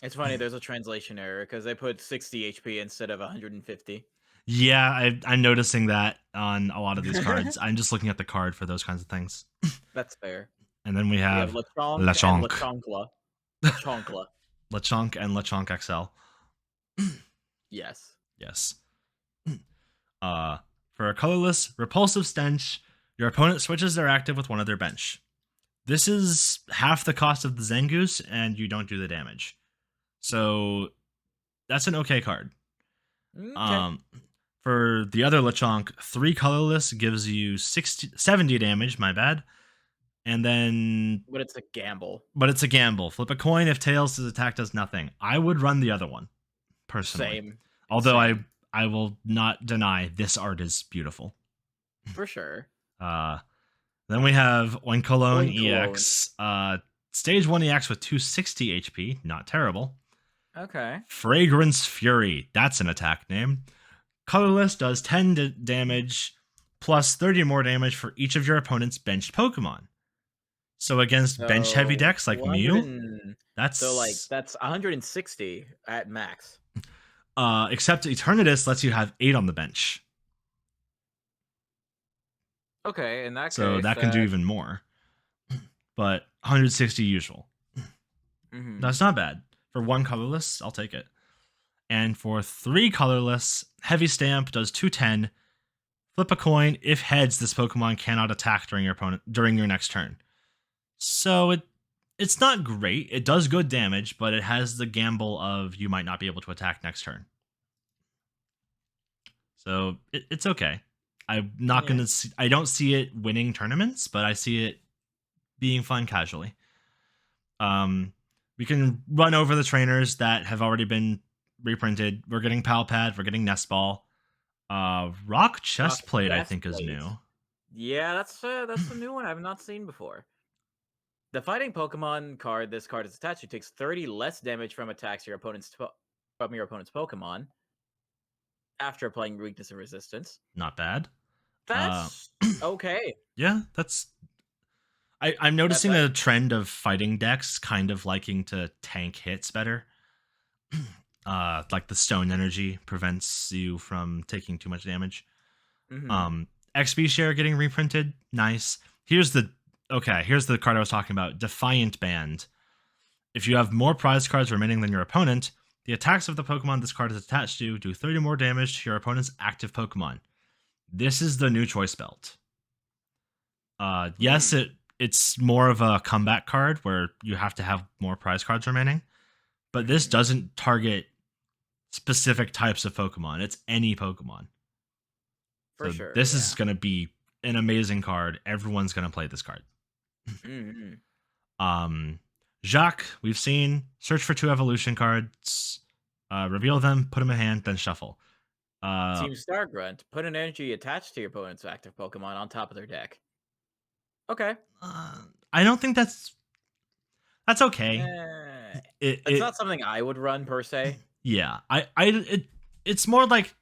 It's funny, there's a translation error because they put 60 HP instead of 150. Yeah, I'm noticing that on a lot of these cards. I'm just looking at the card for those kinds of things. That's fair. And then we have Lechonk. Lechonk and Lechonk XL. Yes. For a colorless, repulsive stench, your opponent switches their active with one of their bench. This is half the cost of the Zangoose, and you don't do the damage. So that's an okay card. Okay. For the other Lechonk, 3 colorless gives you 70 damage, my bad. And then... But it's a gamble. Flip a coin. If tails, his attack does nothing. I would run the other one, personally. Same. Although I will not deny this art is beautiful. For sure. Then we have Oinkologne EX. Stage 1 EX with 260 HP. Not terrible. Okay. Fragrance Fury. That's an attack name. Colorless does 10 damage plus 30 more damage for each of your opponent's benched Pokemon. So against bench heavy decks like Mew, that's 160 at max. Except Eternatus lets you have 8 on the bench. Okay, in that case, so that can do even more. But 160 usual. That's not bad. For 1 colorless, I'll take it. And for 3 colorless, Heavy Stamp does 210. Flip a coin. If heads, this Pokemon cannot attack during your next turn. So it's not great. It does good damage, but it has the gamble of you might not be able to attack next turn. So it's okay. I'm not gonna. I don't see it winning tournaments, but I see it being fun casually. We can run over the trainers that have already been reprinted. We're getting Palpad. We're getting Nest Ball. Rock Chestplate, I think, is new. Yeah, that's a new one I've not seen before. The fighting Pokemon card this card is attached to takes 30 less damage from attacks from your opponent's Pokemon after applying weakness and resistance. Not bad. That's okay. Yeah, that's... I'm noticing a trend of fighting decks kind of liking to tank hits better. Like the Stone Energy prevents you from taking too much damage. XP Share getting reprinted. Nice. Here's the card I was talking about. Defiant Band. If you have more prize cards remaining than your opponent, the attacks of the Pokemon this card is attached to do 30 more damage to your opponent's active Pokemon. This is the new choice belt. Yes, it's more of a comeback card where you have to have more prize cards remaining, but this doesn't target specific types of Pokemon. It's any Pokemon. For sure. This is going to be an amazing card. Everyone's going to play this card. Jacques, we've seen search for 2 evolution cards, reveal them, put them in hand, then shuffle. Team Star Grunt, put an energy attached to your opponent's active Pokemon on top of their deck. Okay. I don't think that's okay. It's not something I would run per se. Yeah, it's more like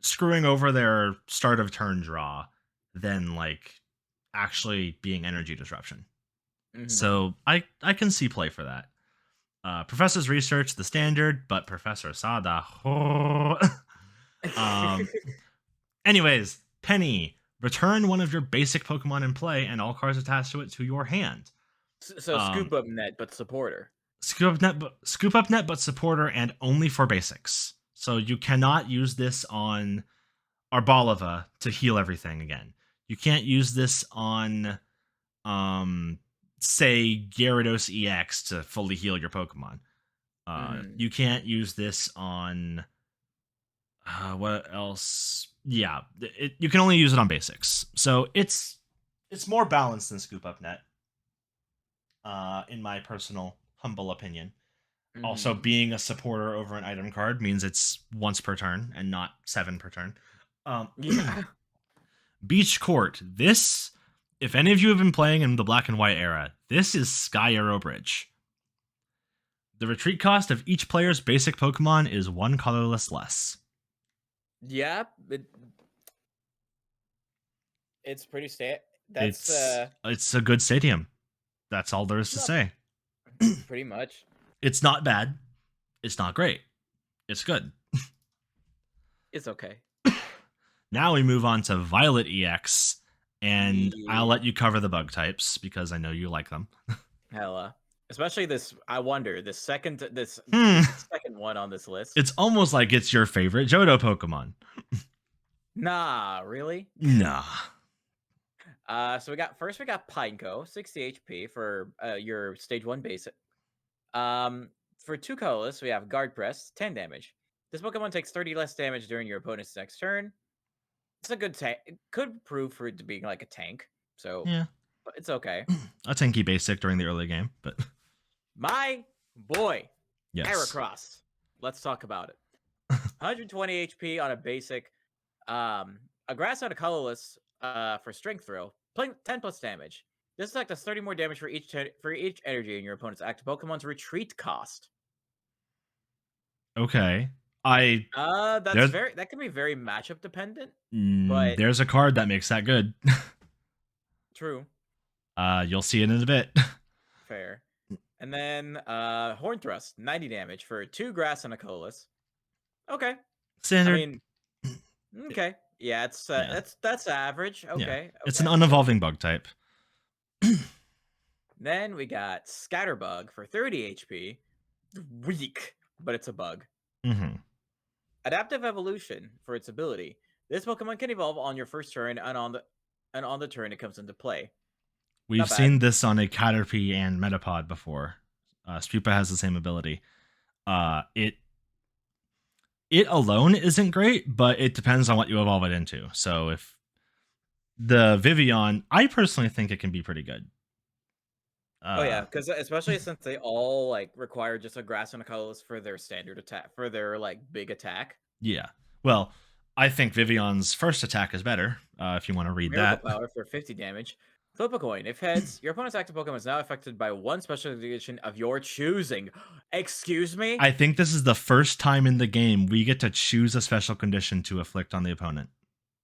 screwing over their start of turn draw than like actually being energy disruption. So I can see play for that. Professor's Research, the standard, but Professor Sada. Anyways, Penny, return one of your basic Pokemon in play and all cards attached to it to your hand. So scoop up net, but supporter. Scoop up net, but supporter, and only for basics. So you cannot use this on Arboliva to heal everything again. You can't use this on, say, Gyarados EX to fully heal your Pokemon. You can't use this on... what else? Yeah, you can only use it on basics. So it's more balanced than Scoop Up Net, in my personal humble opinion. Also, being a supporter over an item card means it's once per turn and not 7 per turn. Beach Court. This, if any of you have been playing in the Black and White era, this is Sky Arrow Bridge. The retreat cost of each player's basic Pokemon is 1 colorless less. Yeah, it's pretty it's a good stadium. That's all there is to say. Pretty much. It's not bad. It's not great. It's good. It's okay. Now we move on to Violet EX, and I'll let you cover the bug types because I know you like them. Hella. Especially this, I wonder, the second one on this list. It's almost like it's your favorite Johto Pokemon. Nah, really? Nah. So we got Pineco, 60 HP for your stage 1 basic. For 2 colorless, we have Guard Press, 10 damage. This Pokemon takes 30 less damage during your opponent's next turn. It's a good tank. It could prove for it to be like a tank. So yeah, it's okay. A tanky basic during the early game, but my boy, yes. Heracross. Let's talk about it. 120 HP on a basic. A grass on a colorless for strength throw, 10 plus damage. This attack does 30 more damage for each energy in your opponent's active Pokemon's retreat cost. Okay. That can be very matchup dependent. But there's a card that makes that good. True. You'll see it in a bit. Fair. And then Horn Thrust, 90 damage for 2 grass and a colorless. Okay. Standard. I mean, okay. Yeah, that's average. Okay. Yeah. It's an unevolving bug type. Then we got Scatterbug for 30 HP. Weak, but it's a bug. Adaptive Evolution for its ability. This Pokemon can evolve on your first turn and on the turn it comes into play. We've seen this on a Caterpie and Metapod before. Spupa has the same ability. It alone isn't great, but it depends on what you evolve it into. So if the Vivian, I personally think it can be pretty good. Because especially since they all like require just a grass and a colorless for their standard attack, for their like big attack. Yeah. Well, I think Vivian's first attack is better. If you want to read Miracle Power for 50 damage. Flip a coin. If heads, your opponent's active Pokemon is now affected by 1 special condition of your choosing. Excuse me? I think this is the first time in the game we get to choose a special condition to afflict on the opponent.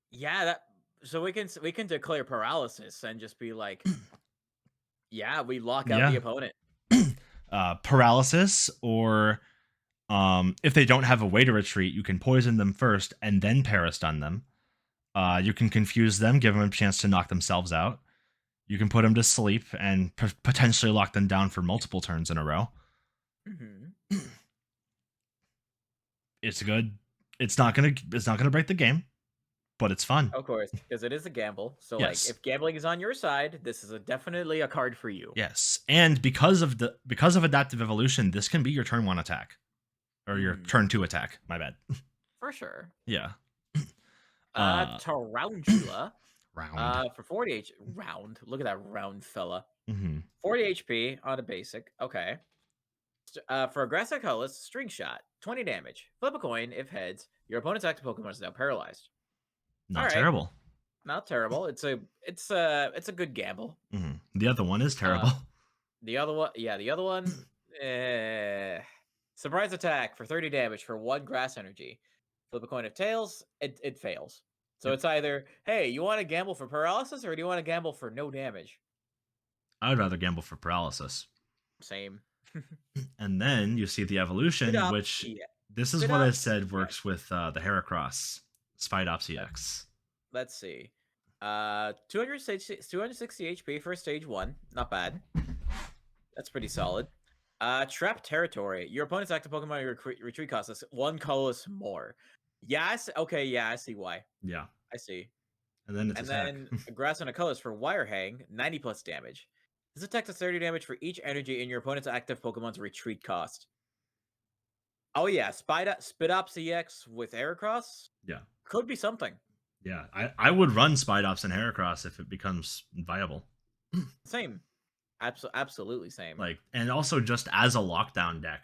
Yeah, so we can declare paralysis and just be like, yeah, we lock out the opponent. Paralysis, or if they don't have a way to retreat, you can poison them first and then parastun them. You can confuse them, give them a chance to knock themselves out. You can put them to sleep and potentially lock them down for multiple turns in a row. It's good. It's not gonna break the game, but it's fun. Of course, because it is a gamble. So like, Yes. if gambling is on your side, this is definitely a card for you. Yes, and because of adaptive evolution, this can be your turn 1 attack or your turn 2 attack. My bad. For sure. Yeah. Tarantula. Round. For 40 round. Look at that round fella. Mm-hmm. 40 HP on a basic. Okay. For aggressive colorless, string shot, 20 damage. Flip a coin. If heads, your opponent's active Pokemon is now paralyzed. Not terrible. Not terrible. It's a good gamble. Mm-hmm. The other one is terrible. The other one. Surprise attack for 30 damage for 1 grass energy. Flip a coin of tails. It fails. So it's either, hey, you want to gamble for paralysis or do you want to gamble for no damage? I would rather gamble for paralysis. Same. And then you see the evolution, which this is what I said works with the Heracross Spidops EX. Let's see. 260 HP for stage 1. Not bad. That's pretty solid. Trap Territory. Your opponent's active Pokemon retreat costs us 1 colorless more. Yes. Okay. Yeah, I see why. Yeah. I see. And then it's then grass on a colors for Wire Hang, 90 plus damage. This attack does 30 damage for each energy in your opponent's active Pokemon's retreat cost. Oh yeah, Spidops EX with Heracross? Yeah. Could be something. Yeah, I would run Spidops and Heracross if it becomes viable. Same. Absolutely same. Like, and also just as a lockdown deck,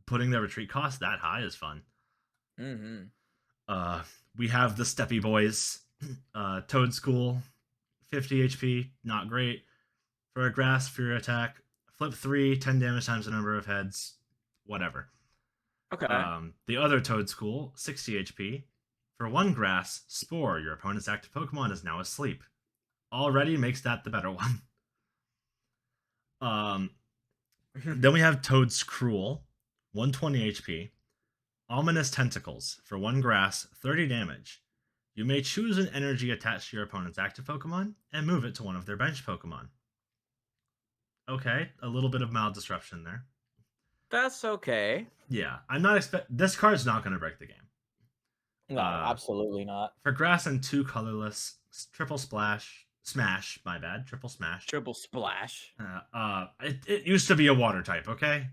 putting the retreat cost that high is fun. We have the Steppy Boys, Toad School, 50 HP, not great. For a grass Fury attack, flip 3, 10 damage times the number of heads, whatever. Okay. The other Toad School, 60 HP. For 1 grass Spore, your opponent's active Pokemon is now asleep. Already makes that the better one. Then we have Toad's Cruel, 120 HP. Ominous Tentacles. For 1 grass, 30 damage. You may choose an energy attached to your opponent's active Pokemon and move it to one of their bench Pokemon. Okay, a little bit of mild disruption there. That's okay. Yeah, I'm not this card's not going to break the game. No, absolutely not. For grass and 2 colorless, triple smash, my bad, triple smash. Triple splash. It used to be a water type, okay?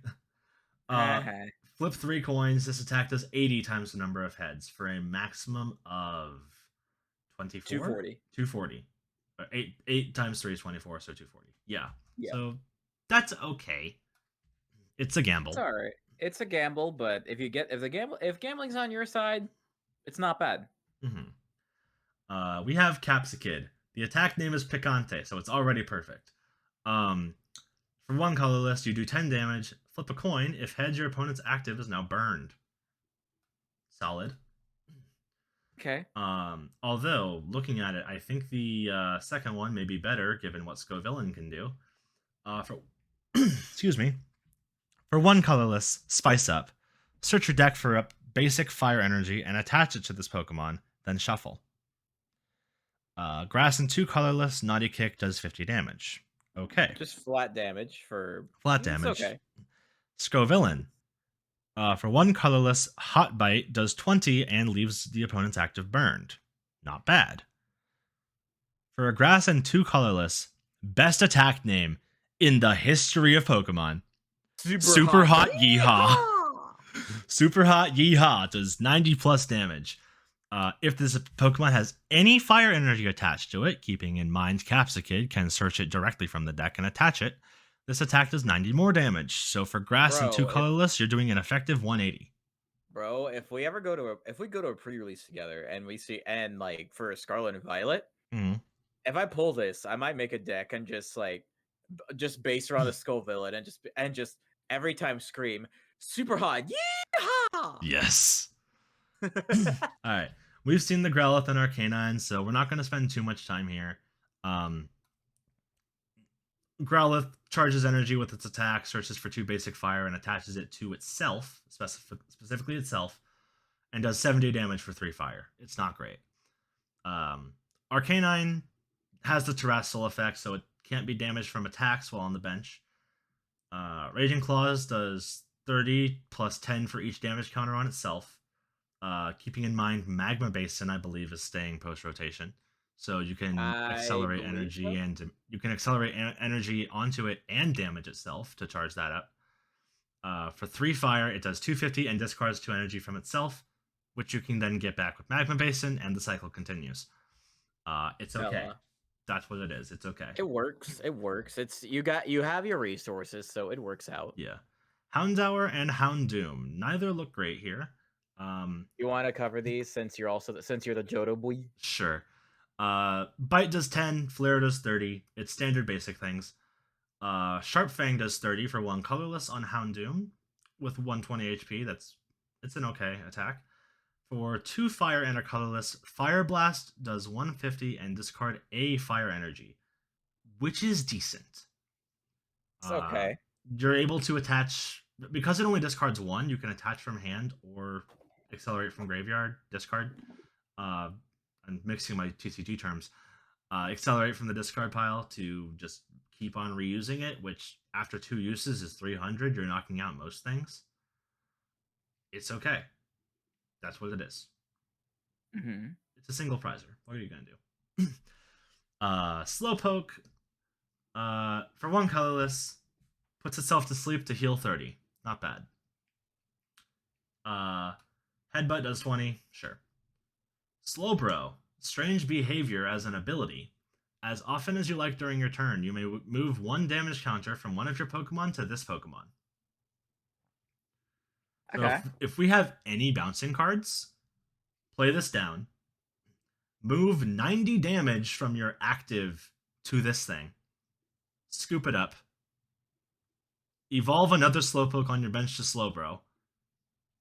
Flip 3 coins. This attack does 80 times the number of heads for a maximum of 24? 240. 240. 8 times 3 is 24, so 240. Yeah. So that's okay. It's a gamble. It's all right. It's a gamble, but if gambling's on your side, it's not bad. We have Capsicid. The attack name is Picante, so it's already perfect. For 1 colorless, you do 10 damage. Flip a coin. If heads, your opponent's active is now burned. Solid. Okay. Although, looking at it, I think the second one may be better, given what Scovillain can do. Excuse me. For 1 colorless, Spice Up. Search your deck for a basic fire energy and attach it to this Pokemon, then shuffle. Grass and 2 colorless, Naughty Kick does 50 damage. Okay. Just flat damage for... Flat damage. Okay. Scovillain. For 1 colorless, Hot Bite does 20 and leaves the opponent's active burned. Not bad. For a grass and 2 colorless, best attack name in the history of Pokemon. Super Hot Yeehaw. Super Hot Yeehaw does 90 plus damage. If this Pokemon has any fire energy attached to it, keeping in mind Capsicid can search it directly from the deck and attach it, this attack does 90 more damage. So for grass and 2 colorless, you're doing an effective 180. Bro, if we go to a pre-release together and we see, and like for Scarlet and Violet, if I pull this, I might make a deck and just based around the Scovillain and just every time scream super hot, yeehaw! Yes. All right, we've seen the Growlithe and Arcanine, so we're not going to spend too much time here. Growlithe charges energy with its attack, searches for 2 basic fire, and attaches it to itself, specifically itself, and does 70 damage for 3 fire. It's not great. Arcanine has the Terrestrial effect, so it can't be damaged from attacks while on the bench. Raging Claws does 30 plus 10 for each damage counter on itself. Keeping in mind Magma Basin, I believe, is staying post rotation, so you can I accelerate believe energy so. and you can accelerate energy onto it and damage itself to charge that up. For 3 fire, it does 250 and discards 2 energy from itself, which you can then get back with Magma Basin, and the cycle continues. It's okay. Hella. That's what it is. It's okay. It works. It works. You have your resources, so it works out. Yeah. Houndour and Houndoom. Neither look great here. You want to cover these since you're the Johto boy? Sure. Bite does 10, Flare does 30. It's standard basic things. Sharp Fang does 30 for 1 colorless on Houndoom with 120 HP. It's an okay attack. For 2 fire and a colorless, Fire Blast does 150 and discard a fire energy, which is decent. It's okay. You're able to attach, because it only discards 1, you can attach from hand or accelerate from graveyard, discard. I'm mixing my TCG terms. Accelerate from the discard pile to just keep on reusing it, which after 2 uses is 300. You're knocking out most things. It's okay. That's what it is. Mm-hmm. It's a single prizer. What are you gonna do? Slowpoke, for 1 colorless, puts itself to sleep to heal 30. Not bad. Headbutt does 20. Sure. Slowbro, strange behavior as an ability. As often as you like during your turn, you may move 1 damage counter from one of your Pokemon to this Pokemon. Okay. So if we have any bouncing cards, play this down. Move 90 damage from your active to this thing. Scoop it up. Evolve another Slowpoke on your bench to Slowbro.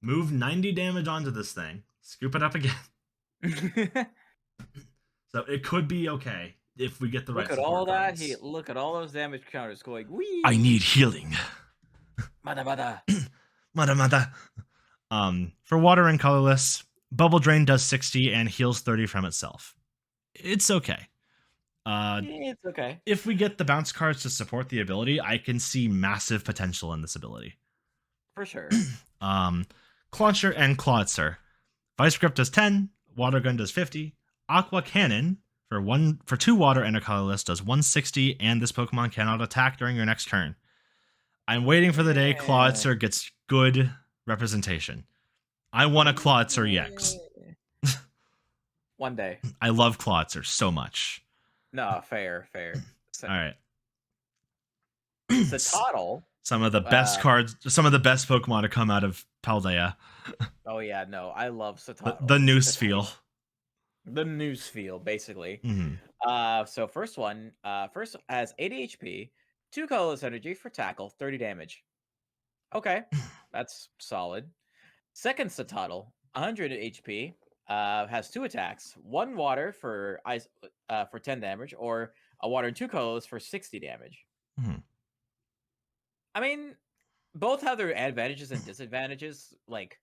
Move 90 damage onto this thing. Scoop it up again. So it could be okay if we get the right support cards. Look at all those damage counters going. Wee. I need healing. Mada. Mada. For water and colorless, Bubble Drain does 60 and heals 30 from itself. It's okay. It's okay. If we get the bounce cards to support the ability, I can see massive potential in this ability. For sure. Clauncher and Clawitzer. Vice Grip does 10, Water Gun does 50, Aqua Cannon for 2 water and a colorless does 160, and this Pokemon cannot attack during your next turn. I'm waiting for the day Clawitzer gets good representation. I want a Clawitzer EX. One day. I love Clawitzer so much. No, fair. All right. Cetoddle. Some of the best cards, some of the best Pokemon to come out of Paldea. Oh yeah, no, I love Cetoddle. The noose feel. The noose feel, basically. Mm-hmm. So first has 80 HP, 2 colorless energy for tackle, 30 damage. Okay, that's solid. Second Cetoddle, 100 HP, has 2 attacks, 1 water for ice for 10 damage, or a water and 2 colorless for 60 damage. Mm-hmm. I mean, both have their advantages and disadvantages. Like,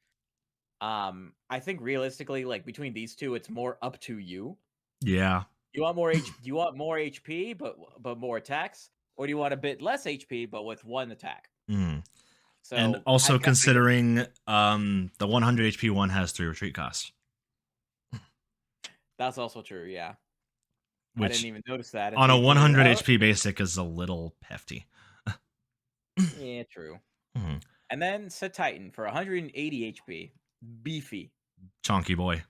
I think realistically, like between these two, it's more up to you. Yeah. You want more HP, but more attacks, or do you want a bit less HP but with 1 attack? Mm. So, and also considering the 100 HP one has 3 retreat cost. That's also true. Yeah. Which, I didn't even notice that. On a 100 HP basic is a little hefty. Yeah, true. Mm-hmm. And then Titan for 180 HP. Beefy. Chonky boy.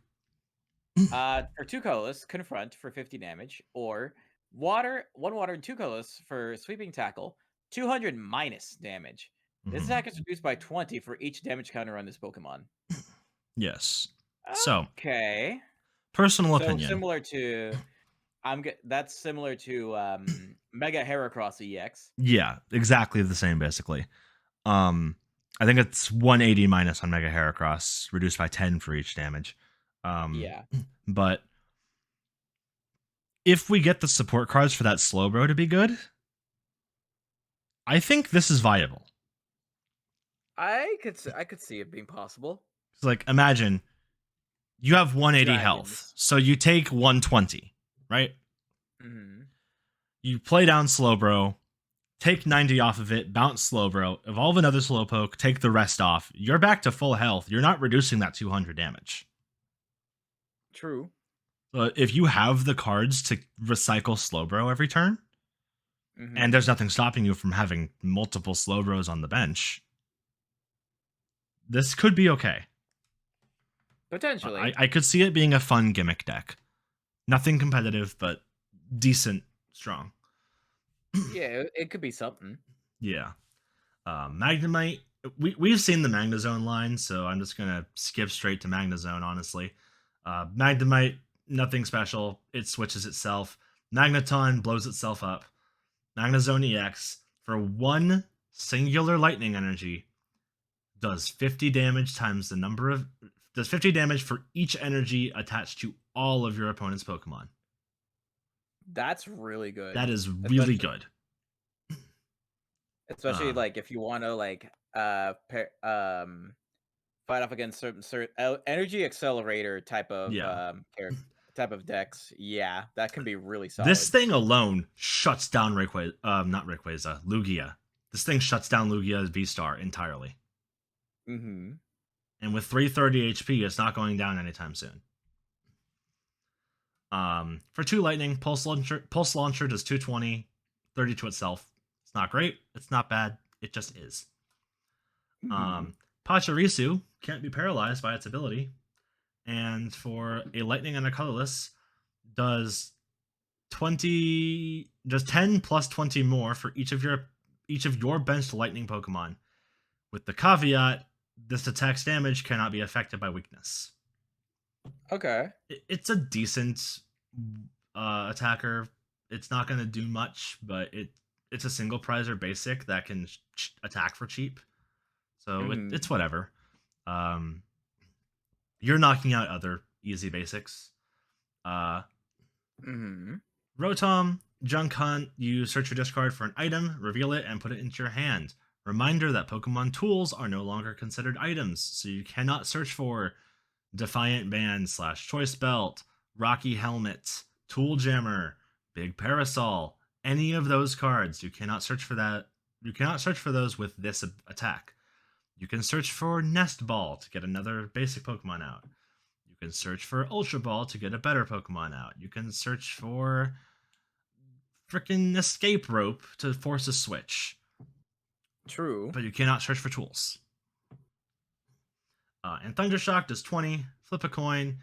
For 2 colorless, Confront for 50 damage, or 1 water and 2 colorless for Sweeping Tackle, 200 minus damage. This attack is reduced by 20 for each damage counter on this Pokemon. Yes. Okay. Personal opinion. That's similar to Mega Heracross EX. Yeah, exactly the same basically. I think it's 180 minus on Mega Heracross, reduced by 10 for each damage. Yeah. But if we get the support cards for that Slowbro to be good, I think this is viable. I could see it being possible. It's like, imagine you have 180 health, so you take 120, right? Mm-hmm. You play down Slowbro, take 90 off of it, bounce Slowbro, evolve another Slowpoke, take the rest off. You're back to full health. You're not reducing that 200 damage. True. If you have the cards to recycle Slowbro every turn, and there's nothing stopping you from having multiple Slowbros on the bench, this could be okay. Potentially. I could see it being a fun gimmick deck. Nothing competitive, but decent, strong. Yeah, it could be something. Yeah. Magnemite. We've seen the Magnezone line, so I'm just gonna skip straight to Magnezone, honestly. Magnemite, nothing special. It switches itself. Magneton blows itself up. Magnezone EX, for one singular lightning energy, does 50 damage times the number of... does 50 damage for each energy attached to all of your opponent's Pokemon. That's really good. That is really good. Especially like if you want to like fight off against certain energy accelerator type of type of decks. Yeah, that can be really solid. This thing alone shuts down not Rayquaza, Lugia. This thing shuts down Lugia's V-Star entirely. Mm-hmm. And with 330 HP, it's not going down anytime soon. For 2 lightning, Pulse Launcher does 220, 30 to itself. It's not great. It's not bad. It just is. Pachirisu can't be paralyzed by its ability. And for a lightning and a colorless, does 10 plus 20 more for each of your benched lightning Pokemon. With the caveat, this attack's damage cannot be affected by weakness. Okay. It's a decent attacker. It's not going to do much, but it's a single prize or basic that can attack for cheap. So it's whatever. You're knocking out other easy basics. Rotom, Junk Hunt, you search your discard for an item, reveal it, and put it into your hand. Reminder that Pokemon tools are no longer considered items, so you cannot search for Defiant Band / Choice Belt, Rocky Helmet, Tool Jammer, Big Parasol, any of those cards. You cannot search for that. You cannot search for those with this attack. You can search for Nest Ball to get another basic Pokemon out. You can search for Ultra Ball to get a better Pokemon out. You can search for frickin' Escape Rope to force a switch. True. But you cannot search for tools. And Thundershock does 20. Flip a coin.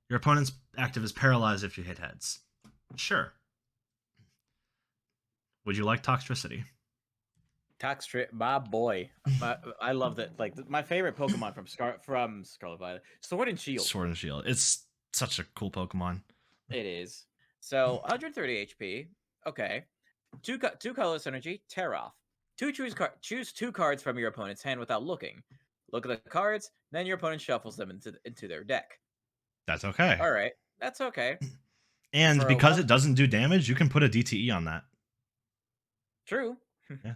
Your opponent's active is paralyzed if you hit heads. Sure. Would you like Toxtricity? My boy. I love that. Like my favorite Pokemon from Scarlet Violet, Sword and Shield. Sword and Shield. It's such a cool Pokemon. It is. So 130 HP. Okay. Two colorless energy. Tear off. Choose 2 cards from your opponent's hand without looking. Look at the cards, then your opponent shuffles them into their deck. That's okay. All right, that's okay. And because it doesn't do damage, you can put a DTE on that. True. Yeah.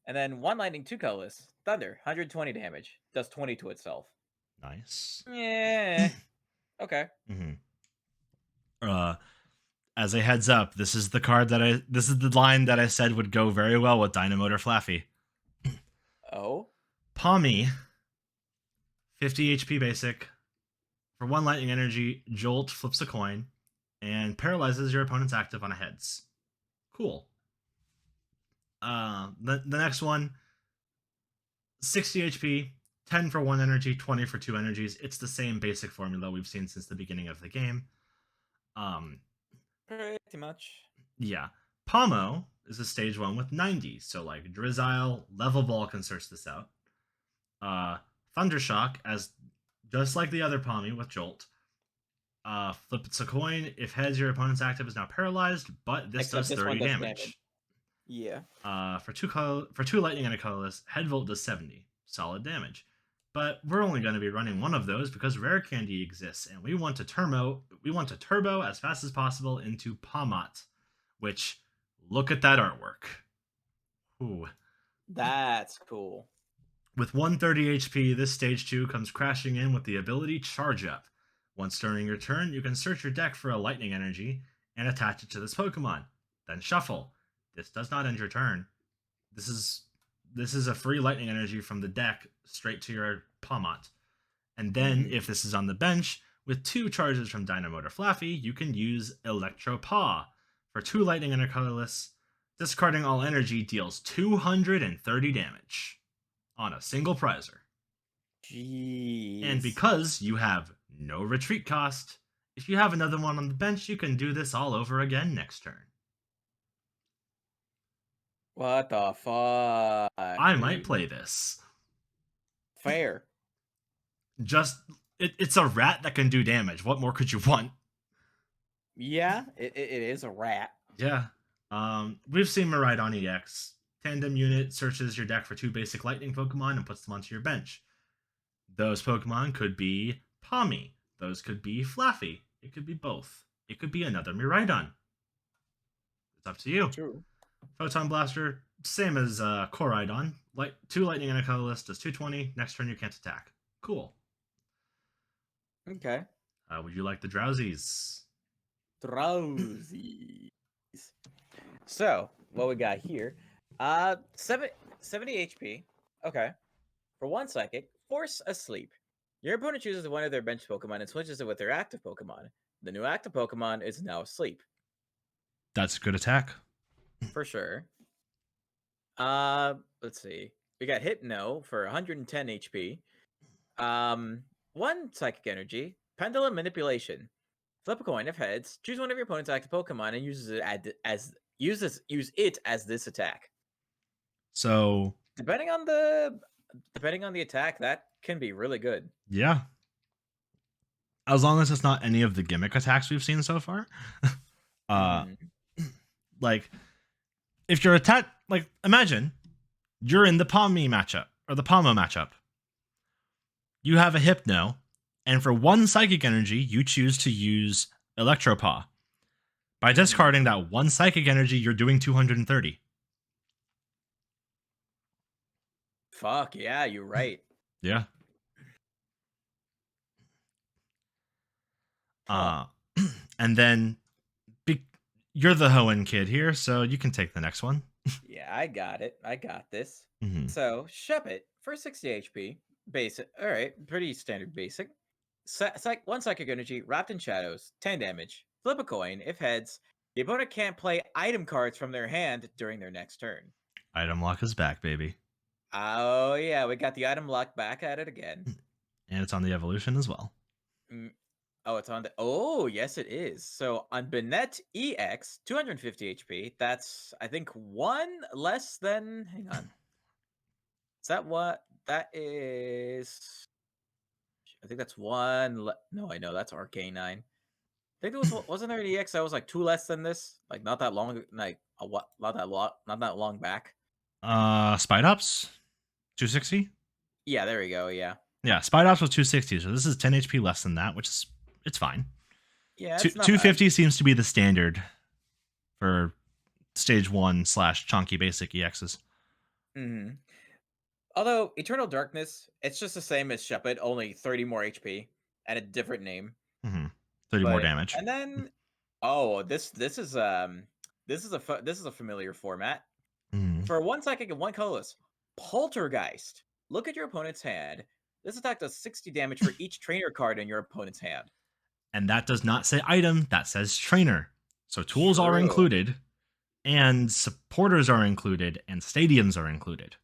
And then 1 lightning, 2 colorless. Thunder, 120 damage. Does 20 to itself. Nice. Yeah. Okay. As a heads up, this is the line that I said would go very well with Dynamotor Flaffy. Oh. Palmy, 50 HP basic. For 1 lightning energy, Jolt flips a coin and paralyzes your opponent's active on a heads. Cool. The next one, 60 HP, 10 for 1 energy, 20 for 2 energies. It's the same basic formula we've seen since the beginning of the game. Pretty much. Yeah. Pomo is a stage 1 with 90. So like Drizzile, Level Ball can search this out. Thundershock, as just like the other Palmy with Jolt. Flips a coin. If heads, your opponent's active is now paralyzed, but this does 30 damage. Yeah. For two lightning and a colorless, Head Volt does 70. Solid damage. But we're only going to be running one of those because Rare Candy exists, and we want to turbo as fast as possible into Pomot, which, look at that artwork. Ooh. That's cool. With 130 HP, this stage 2 comes crashing in with the ability Charge Up. Once during your turn, you can search your deck for a lightning energy and attach it to this Pokemon. Then shuffle. This does not end your turn. This is a free lightning energy from the deck straight to your Pawmot. And then, if this is on the bench, with 2 charges from Dynamo or Flaffy, you can use Electro Paw. For 2 lightning and a colorless, discarding all energy deals 230 damage on a single prizer. Jeez. And because you have no retreat cost, if you have another one on the bench, you can do this all over again next turn. What the fuck? I might play this. Fair. Just it's a rat that can do damage. What more could you want? Yeah, it is a rat. Yeah. We've seen Miraidon EX. Tandem unit searches your deck for 2 basic lightning Pokemon and puts them onto your bench. Those Pokemon could be Palmy. Those could be Flaffy. It could be both. It could be another Miraidon. It's up to you. True. Photon Blaster, same as Koraidon. 2 lightning and a colorless, does 220. Next turn you can't attack. Cool. Okay. Would you like the Drowsies? Drowsies. So, what we got here? 70 HP. Okay. For 1 psychic, force asleep. Your opponent chooses one of their bench Pokemon and switches it with their active Pokemon. The new active Pokemon is now asleep. That's a good attack. For sure. Let's see. We got Hypno for 110 HP. 1 psychic energy. Pendulum manipulation. Flip a coin. If heads, choose one of your opponent's active Pokemon and use it as this attack. So depending on the attack, that can be really good. Yeah. As long as it's not any of the gimmick attacks we've seen so far. Like, if you're attacked, like, imagine you're in the Palmy matchup, or the Palmo matchup. You have a Hypno, and for 1 psychic energy, you choose to use Electropaw. By discarding that 1 psychic energy, you're doing 230. Fuck, yeah, you're right. Yeah. And then you're the Hoenn kid here, so you can take the next one. Yeah, I got it. I got this. So, Shuppet for 60 HP. Basic. All right, pretty standard basic. 1 psychic energy, wrapped in shadows, 10 damage. Flip a coin. If heads, the opponent can't play item cards from their hand during their next turn. Item lock is back, baby. Oh, yeah, we got the item lock back at it again. And it's on the evolution as well. Oh, it's on the... Oh, yes, it is. So, on Banette EX, 250 HP. That's, I think, 1 less than... Hang on. Is that what? That is... I think that's 1... No, I know. That's Arcanine. I think there wasn't there an EX that was like 2 less than this? Like, not that long... Like, not that long back. Spidops? 260? Yeah, there we go, yeah. Yeah, Spidops was 260, so this is 10 HP less than that, which is... It's fine. Yeah, it's not 250 seems to be the standard for stage 1 / chunky basic EXs. Although Eternal Darkness, it's just the same as Shuppet, only 30 more HP and a different name. 30 more damage. And then, oh, this is a familiar format. For 1 psychic and 1 colorless, Poltergeist. Look at your opponent's hand. This attack does 60 damage for each trainer card in your opponent's hand. And that does not say item, that says trainer. So tools are included, and supporters are included, and stadiums are included.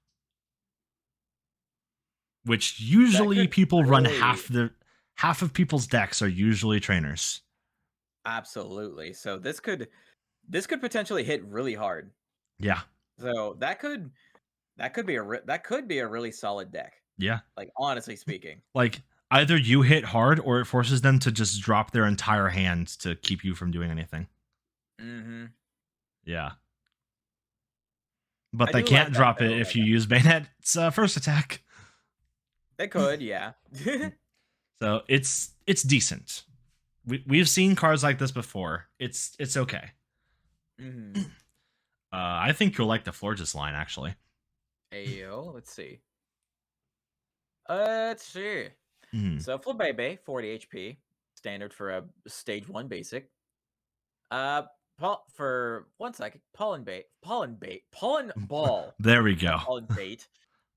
Which usually people run half of people's decks are usually trainers. Absolutely. So this could potentially hit really hard. Yeah. So that could be a really solid deck. Yeah. Like, honestly speaking. Like, either you hit hard or it forces them to just drop their entire hand to keep you from doing anything. Yeah. But they can't drop it if you use Bayonet's first attack. They could, yeah. So it's decent. We've seen cards like this before. It's okay. I think you'll like the Florges line, actually. Ayo, let's see. So Flabebe, 40 HP, standard for a stage 1 basic. for 1 second, pollen ball, There we not go. pollen bait.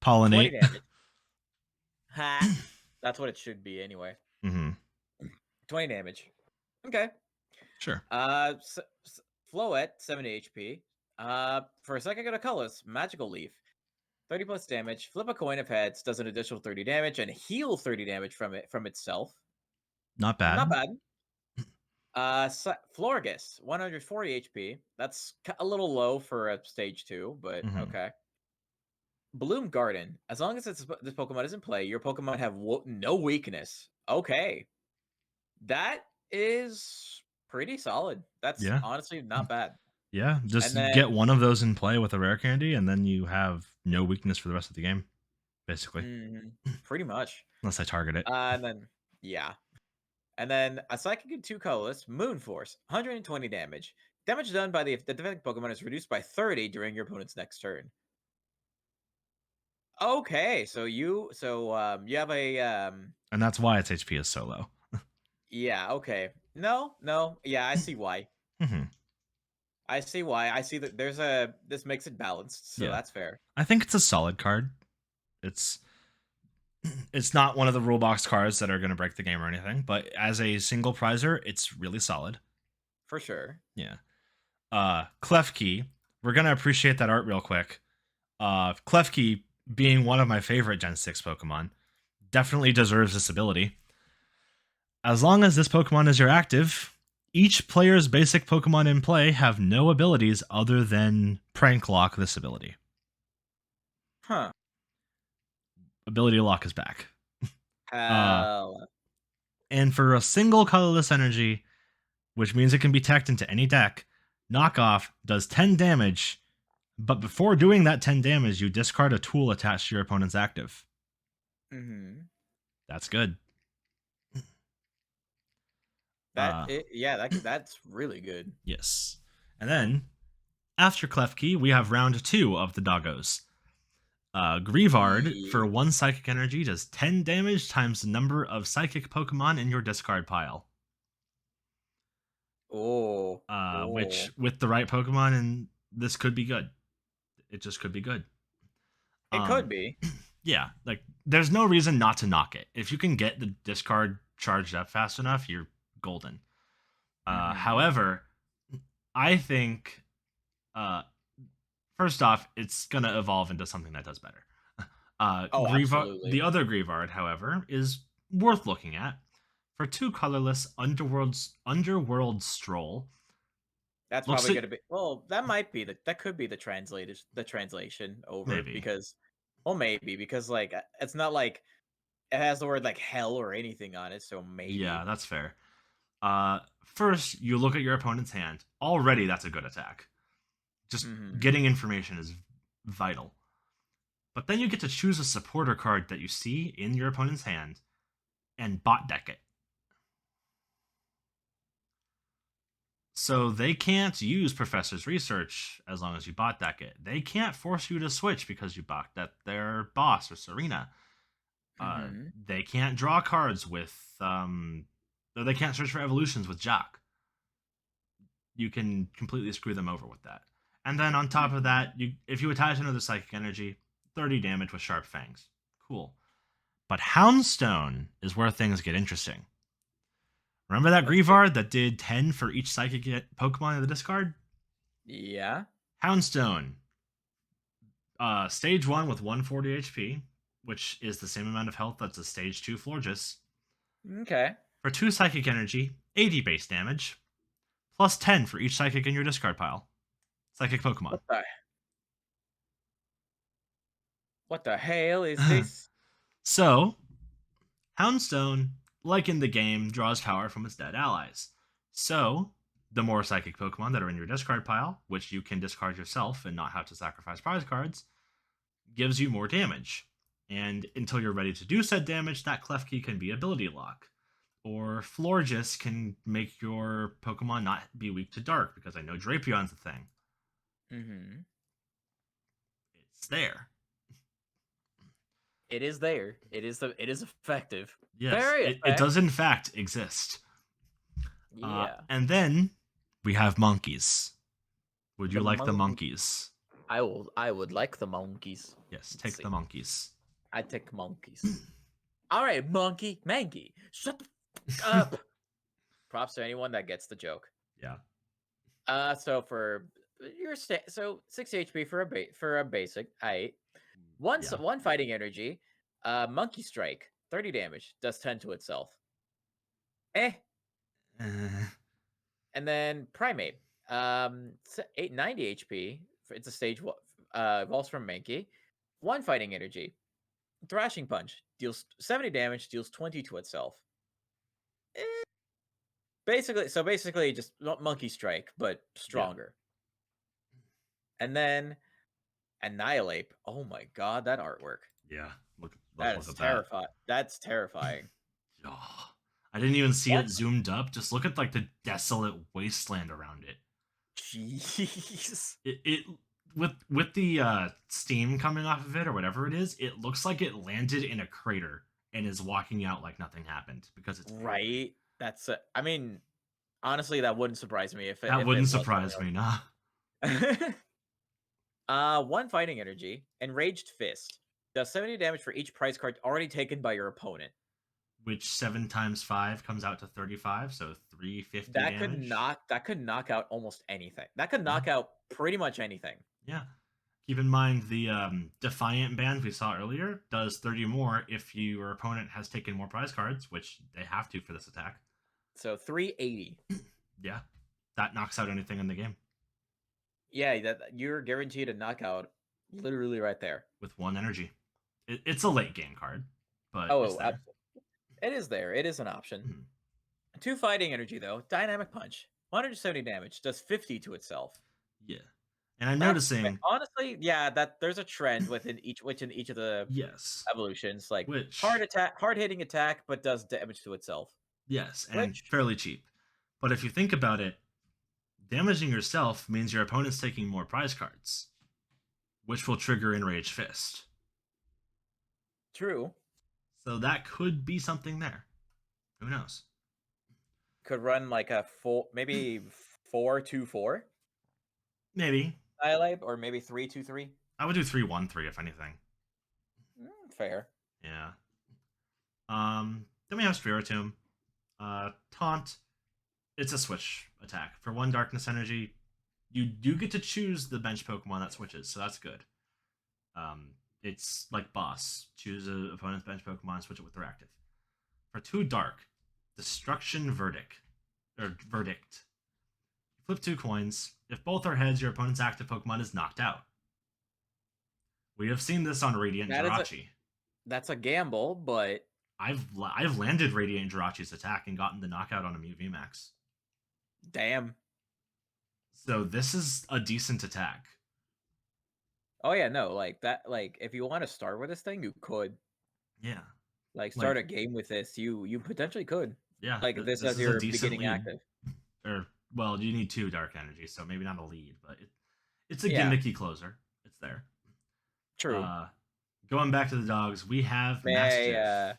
20 Pollinate. damage. Ha! That's what it should be anyway. Mm-hmm. 20 damage. Okay. Sure. Floette, 70 HP. For a second, go to colors. Magical Leaf. 30 plus damage. Flip a coin of heads. Does an additional 30 damage and heal 30 damage from itself. Not Not bad. bad. Florgus, 140 HP. That's a little low for a stage 2, but okay. Bloom Garden. As long as this Pokemon is in play, your Pokemon have no weakness. Okay. That is pretty solid. That's Yeah. honestly not bad. Yeah. And Just get then one of those in play with a rare candy, and then you have no weakness for the rest of the game, basically. pretty much. Unless I target it. And then, yeah. And then a Psychic and 2 colorless, Moon Force, 120 damage. Damage done by the defending Pokemon is reduced by 30 during your opponent's next turn. Okay, so you have a And that's why its HP is so low. yeah, okay. No, yeah, I see why. Mm-hmm. I see why. I see that this makes it balanced, so Yeah. that's fair. I think it's a solid card. It's not one of the rule box cards that are going to break the game or anything, but as a single prizer, it's really solid. For sure. Yeah. Klefki, we're going to appreciate that art real quick. Klefki, being one of my favorite Gen 6 Pokemon, definitely deserves this ability. As long as this Pokemon is your active, each player's basic Pokemon in play have no abilities other than Prank Lock this ability. Huh. Ability Lock is back. Hell. And for a single colorless energy, which means it can be teched into any deck, Knockoff does 10 damage, but before doing that 10 damage, you discard a tool attached to your opponent's active. That's good. That's really good. Yes. And then, after Klefki, we have round 2 of the doggos. Greavard, for 1 psychic energy, does 10 damage times the number of psychic Pokemon in your discard pile. Which, with the right Pokemon, and this could be good. It just could be good. It could be. Yeah, like, there's no reason not to knock it. If you can get the discard charged up fast enough, you're golden. However, I think, first off, it's going to evolve into something that does better. Absolutely. The other Greavard, however, is worth looking at. For 2 colorless Underworld Stroll. That's probably going to be... Well, that could be the translation over. Maybe. Because like, it's not like it has the word like hell or anything on it, so maybe. Yeah, that's fair. First, you look at your opponent's hand. Already, that's a good attack. Just getting information is vital. But then you get to choose a supporter card that you see in your opponent's hand and bot deck it. So they can't use Professor's Research as long as you bot deck it. They can't force you to switch because you bot deck their boss or Serena. They can't draw cards with... they can't search for evolutions with Jock. You can completely screw them over with that. And then on top of that, if you attach another Psychic Energy, 30 damage with Sharp Fangs. Cool. But Houndstone is where things get interesting. Remember that Greavard that did 10 for each Psychic Pokemon in the discard? Yeah. Houndstone. Stage 1 with 140 HP, which is the same amount of health that's a Stage 2 Florges. Okay. For 2 Psychic Energy, 80 base damage, plus 10 for each Psychic in your discard pile. Psychic Pokemon. What the hell is this? So, Houndstone, like in the game, draws power from its dead allies. So, the more Psychic Pokemon that are in your discard pile, which you can discard yourself and not have to sacrifice prize cards, gives you more damage. And until you're ready to do said damage, that Klefki can be Ability Lock. Or Florges can make your Pokemon not be weak to dark, because I know Drapion's a thing. It's there. It is there. It is effective. Yes, it does in fact exist. Yeah. And then We have monkeys. Would you The like the monkey. monkeys? I would like the monkeys. Yes, Let's take see. the monkeys. I take monkeys. All right, monkey, mangy. Shut the fuck up. Props to anyone that gets the joke. Yeah. So for your 60 HP for a basic, I Yeah. one fighting energy, monkey strike, 30 damage, does 10 to itself. Eh. Eh, And then primate, 890 HP. It's a stage one. Evolves from Mankey. One fighting energy, thrashing punch, deals 70 damage, deals 20 to itself. Eh. Basically, just monkey strike, but yeah. stronger. And then annihilate. Oh my god, that artwork. Yeah. Look That look is at that. terrifying. That's terrifying. Oh, I didn't even see One. it zoomed up. Just look at like the desolate wasteland around it. Jeez. It with the steam coming off of it or whatever it is, it looks like it landed in a crater and is walking out like nothing happened because it's failing. Right. I mean, honestly, that wouldn't surprise me That if it wouldn't was surprise me, nah. real. One fighting energy, enraged fist, does 70 damage for each prize card already taken by your opponent. Which 7 times 5 comes out to 35, so 350 damage. That could knock out almost anything. That could Yeah. knock out pretty much anything. Yeah. Keep in mind the Defiant band we saw earlier does 30 more if your opponent has taken more prize cards, which they have to for this attack. So 380. Yeah. That knocks out anything in the game. Yeah, that you're guaranteed a knockout literally right there. With 1 energy. It's a late game card, but it's Oh, there. it is there. It is an option. Mhm. 2 fighting energy though. Dynamic punch. 170 damage. Does 50 to itself. Yeah. And I'm That's noticing honestly, yeah, that there's a trend within each of the yes. evolutions, like Which hard hitting attack, but does damage to itself. yes, and Which fairly cheap. But if you think about it, damaging yourself means your opponent's taking more prize cards, which will trigger Enraged Fist. true So that could be something there. Who knows? could run like a maybe 4-2-4 Maybe. Dialab, or maybe 3-2-3. I would do 3-1-3 if anything. Fair. Yeah. Then we have Spiritomb. Taunt. It's a switch attack. For 1 darkness energy, you do get to choose the bench Pokemon that switches, so that's good. It's like boss. Choose an opponent's bench Pokemon and switch it with their active. For 2 dark, Destruction Verdict. Or Verdict. Flip 2 coins. If both are heads, your opponent's active Pokemon is knocked out. We have seen this on Radiant Jirachi. That's a gamble, but I've landed Radiant Jirachi's attack and gotten the knockout on a Mew VMAX. damn. So this is a decent attack. Oh yeah, no, like that. Like if you want to start with this thing, you could. Yeah. Like start a game with this. You potentially could. Yeah. Like this as is a your decent beginning lead. active. Or well, you need 2 dark energy, so maybe not a lead, but it's a Yeah. gimmicky closer. It's there. True. Going back to the dogs, we have May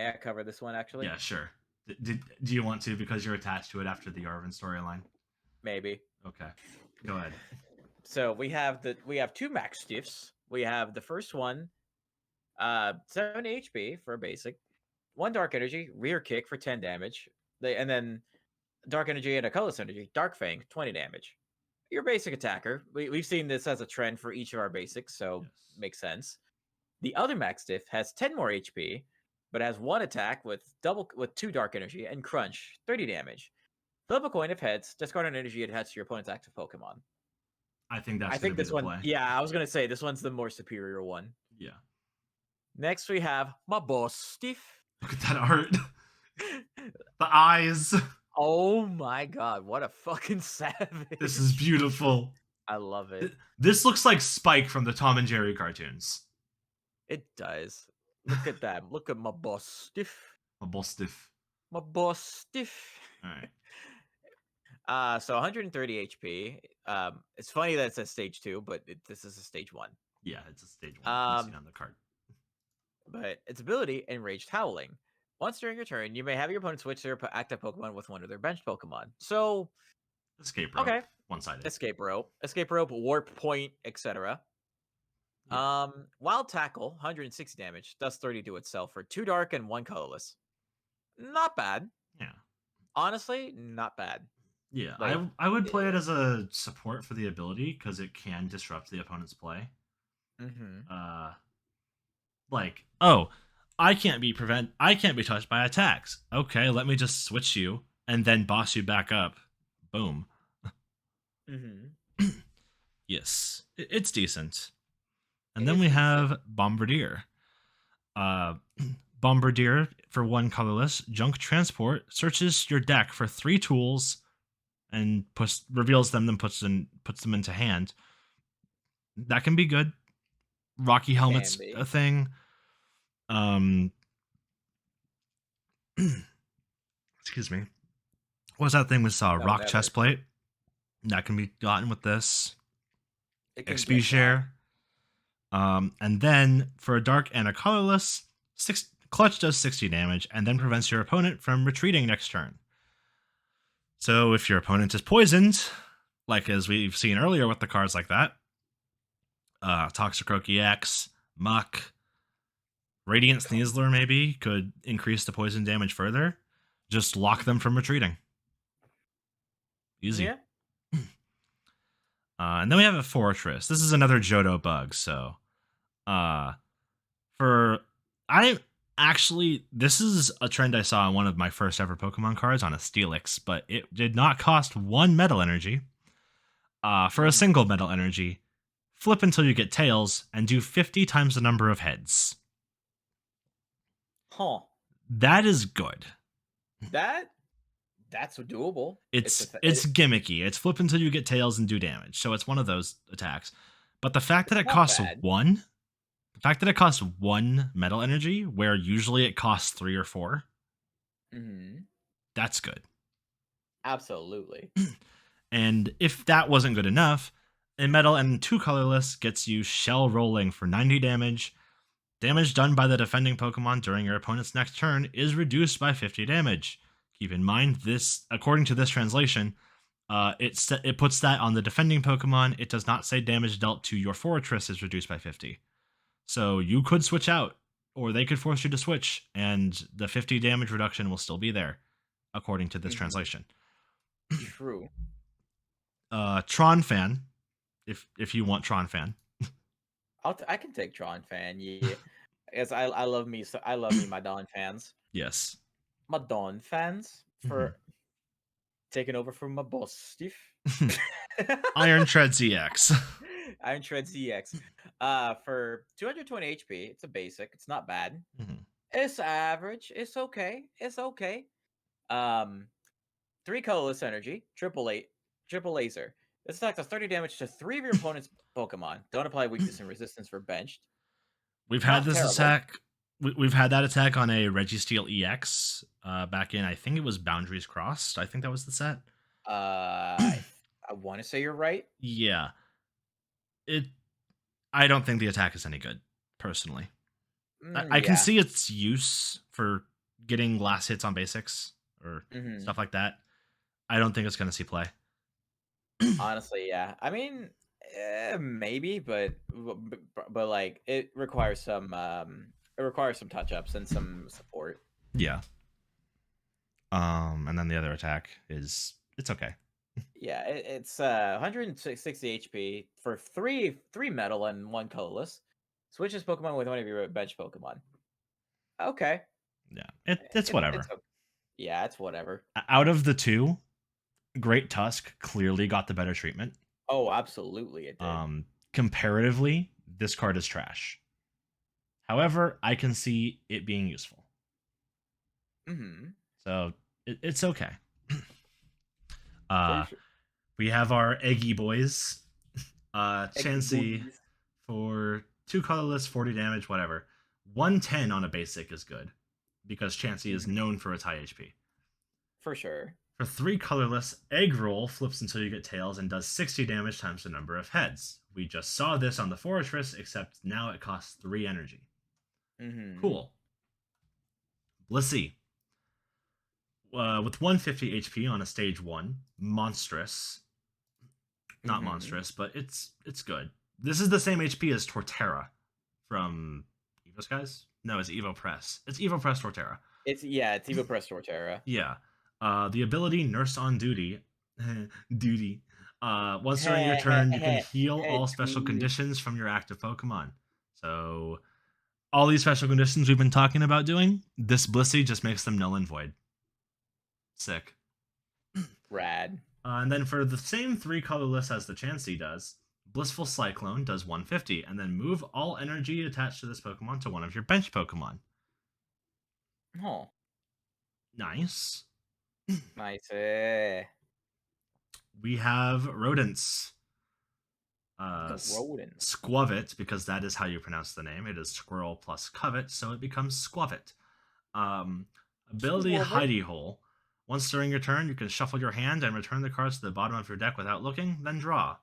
I cover this one actually? Yeah, sure. Do you want to because you're attached to it after the Arvin storyline? Maybe. Okay, go ahead. So we have 2 max stiffs. We have the first one, 70 HP for a basic, 1 dark energy, rear kick for 10 damage. And then dark energy and a colorless energy, dark fang, 20 damage. Your basic attacker. We've seen this as a trend for each of our basics, so Yes. makes sense. The other max stiff has 10 more HP, but has 1 attack with 2 dark energy and crunch, 30 damage. Flip a coin if heads, discard an energy attached to your opponent's active Pokemon. I think that's I going think to be this the one, play. yeah, I was gonna say this one's the more superior one. Yeah. Next we have my boss stiff. Look at that art. The eyes. Oh my god, what a fucking savage. This is beautiful. I love it. This looks like Spike from the Tom and Jerry cartoons. It does. Look at that. Look at my boss stiff. A boss stiff. My boss stiff. All right. So 130 HP. It's funny that it says stage 2, but this is a stage 1. Yeah, it's a stage 1 missing on the card. But its ability, Enraged Howling. Once during your turn, you may have your opponent switch their active Pokemon with one of their bench Pokemon. So Escape rope, Okay. one-sided. Escape rope, warp point, etc. Yeah. Wild tackle, 160 damage, does 30 to itself for 2 dark and 1 colorless. Not bad. Yeah. Honestly, not bad. Yeah, Like, I would play it as a support for the ability because it can disrupt the opponent's play. mm-hmm. Like, oh, I can't be touched by attacks. Okay, let me just switch you and then boss you back up. Boom. Mm-hmm. Yes, it's decent. And It then is we decent. have Bombardier. Uh, Bombardier for 1 colorless. Junk Transport searches your deck for 3 tools and reveals them, then puts them into hand. That can be good. Rocky Can Helmet's a be. thing. Um, excuse me. What was that thing we saw? No, Rock never. chest plate. That can be gotten with this. It can XP get that. share. And then for a dark and a colorless, clutch does 60 damage and then prevents your opponent from retreating next turn. So if your opponent is poisoned, like as we've seen earlier with the cards like that, Toxicroak EX, Muck, Radiant Sneasler maybe could increase the poison damage further. Just lock them from retreating. Easy. Yeah. And then we have a Fortress. This is another Johto bug. So, for I actually this is a trend I saw on one of my first ever Pokemon cards on a Steelix, but it did not cost 1 metal energy. For a Mm. single metal energy, flip until you get tails and do 50 times the number of heads. Huh. That is good. That's doable. It's gimmicky. It's flip until you get tails and do damage. So it's one of those attacks. But the fact that It's it not costs bad. 1, the fact that it costs 1 metal energy, where usually it costs 3 or 4, Mm-hmm. that's good. Absolutely. And if that wasn't good enough, a metal and 2 colorless gets you Shell Rolling for 90 damage. Damage done by the defending Pokemon during your opponent's next turn is reduced by 50 damage. Keep in mind, this, according to this translation, it puts that on the defending Pokemon. It does not say damage dealt to your Fortress is reduced by 50. So you could switch out, or they could force you to switch, and the 50 damage reduction will still be there, according to this translation. True. Tron Fan, if you want Tron Fan. I can take Tron Fan, yeah. As I love me my Dawn fans. Yes. My Dawn fans for taking over from my boss, Steve. Iron Tread ZX. Iron Tread ZX. For 220 HP, it's a basic. It's not bad. It's average. It's okay. It's okay. 3 colorless energy, triple laser. This attack does 30 damage to 3 of your opponent's Pokemon. Don't apply weakness and resistance for benched. We've had Not this terrible. attack. We've had that attack on a Registeel EX back in, I think it was Boundaries Crossed. I think that was the set. I want to say you're right. Yeah. I don't think the attack is any good, personally. I can see its use for getting last hits on basics or stuff like that. I don't think it's going to see play. Honestly, yeah. I mean, maybe, but like it requires some touch ups and some support. Yeah. And then the other attack it's okay. Yeah, it's 160 HP for three metal and 1 colorless. Switches Pokemon with one of your bench Pokemon. Okay. Yeah, it's whatever. It's okay. Yeah, it's whatever. Out of the 2, Great Tusk clearly got the better treatment. Oh, absolutely, it did. Comparatively, this card is trash. However, I can see it being useful. So it's okay. Sure. We have our Eggy boys. Chansey for 2 colorless, 40 damage, whatever. 110 on a basic is good because Chansey is known for its high HP. For sure. For 3 colorless, Egg Roll flips until you get tails and does 60 damage times the number of heads. We just saw this on the Fortress, except now it costs 3 energy. Cool. Let's see. with 150 HP on a stage 1, monstrous. Not monstrous, but it's good. This is the same HP as Torterra from Evo Skies. No, it's Evo Press. It's Evo Press Torterra. It's Evo Press Torterra. Yeah. The ability Nurse on Duty. Duty. Once during your turn, you can heal all special conditions from your active Pokemon. So, all these special conditions we've been talking about doing, this Blissey just makes them null and void. Sick. Rad. And then for the same 3 colorless as the Chansey does, Blissful Cyclone does 150, and then move all energy attached to this Pokemon to one of your bench Pokemon. Oh. Nice. Nice. We have Rodents. Rodents. Squavit, because that is how you pronounce the name. It is Squirrel plus Covet, so it becomes Squavit. Ability Squavit. Hidey Hole. Once during your turn, you can shuffle your hand and return the cards to the bottom of your deck without looking, then draw.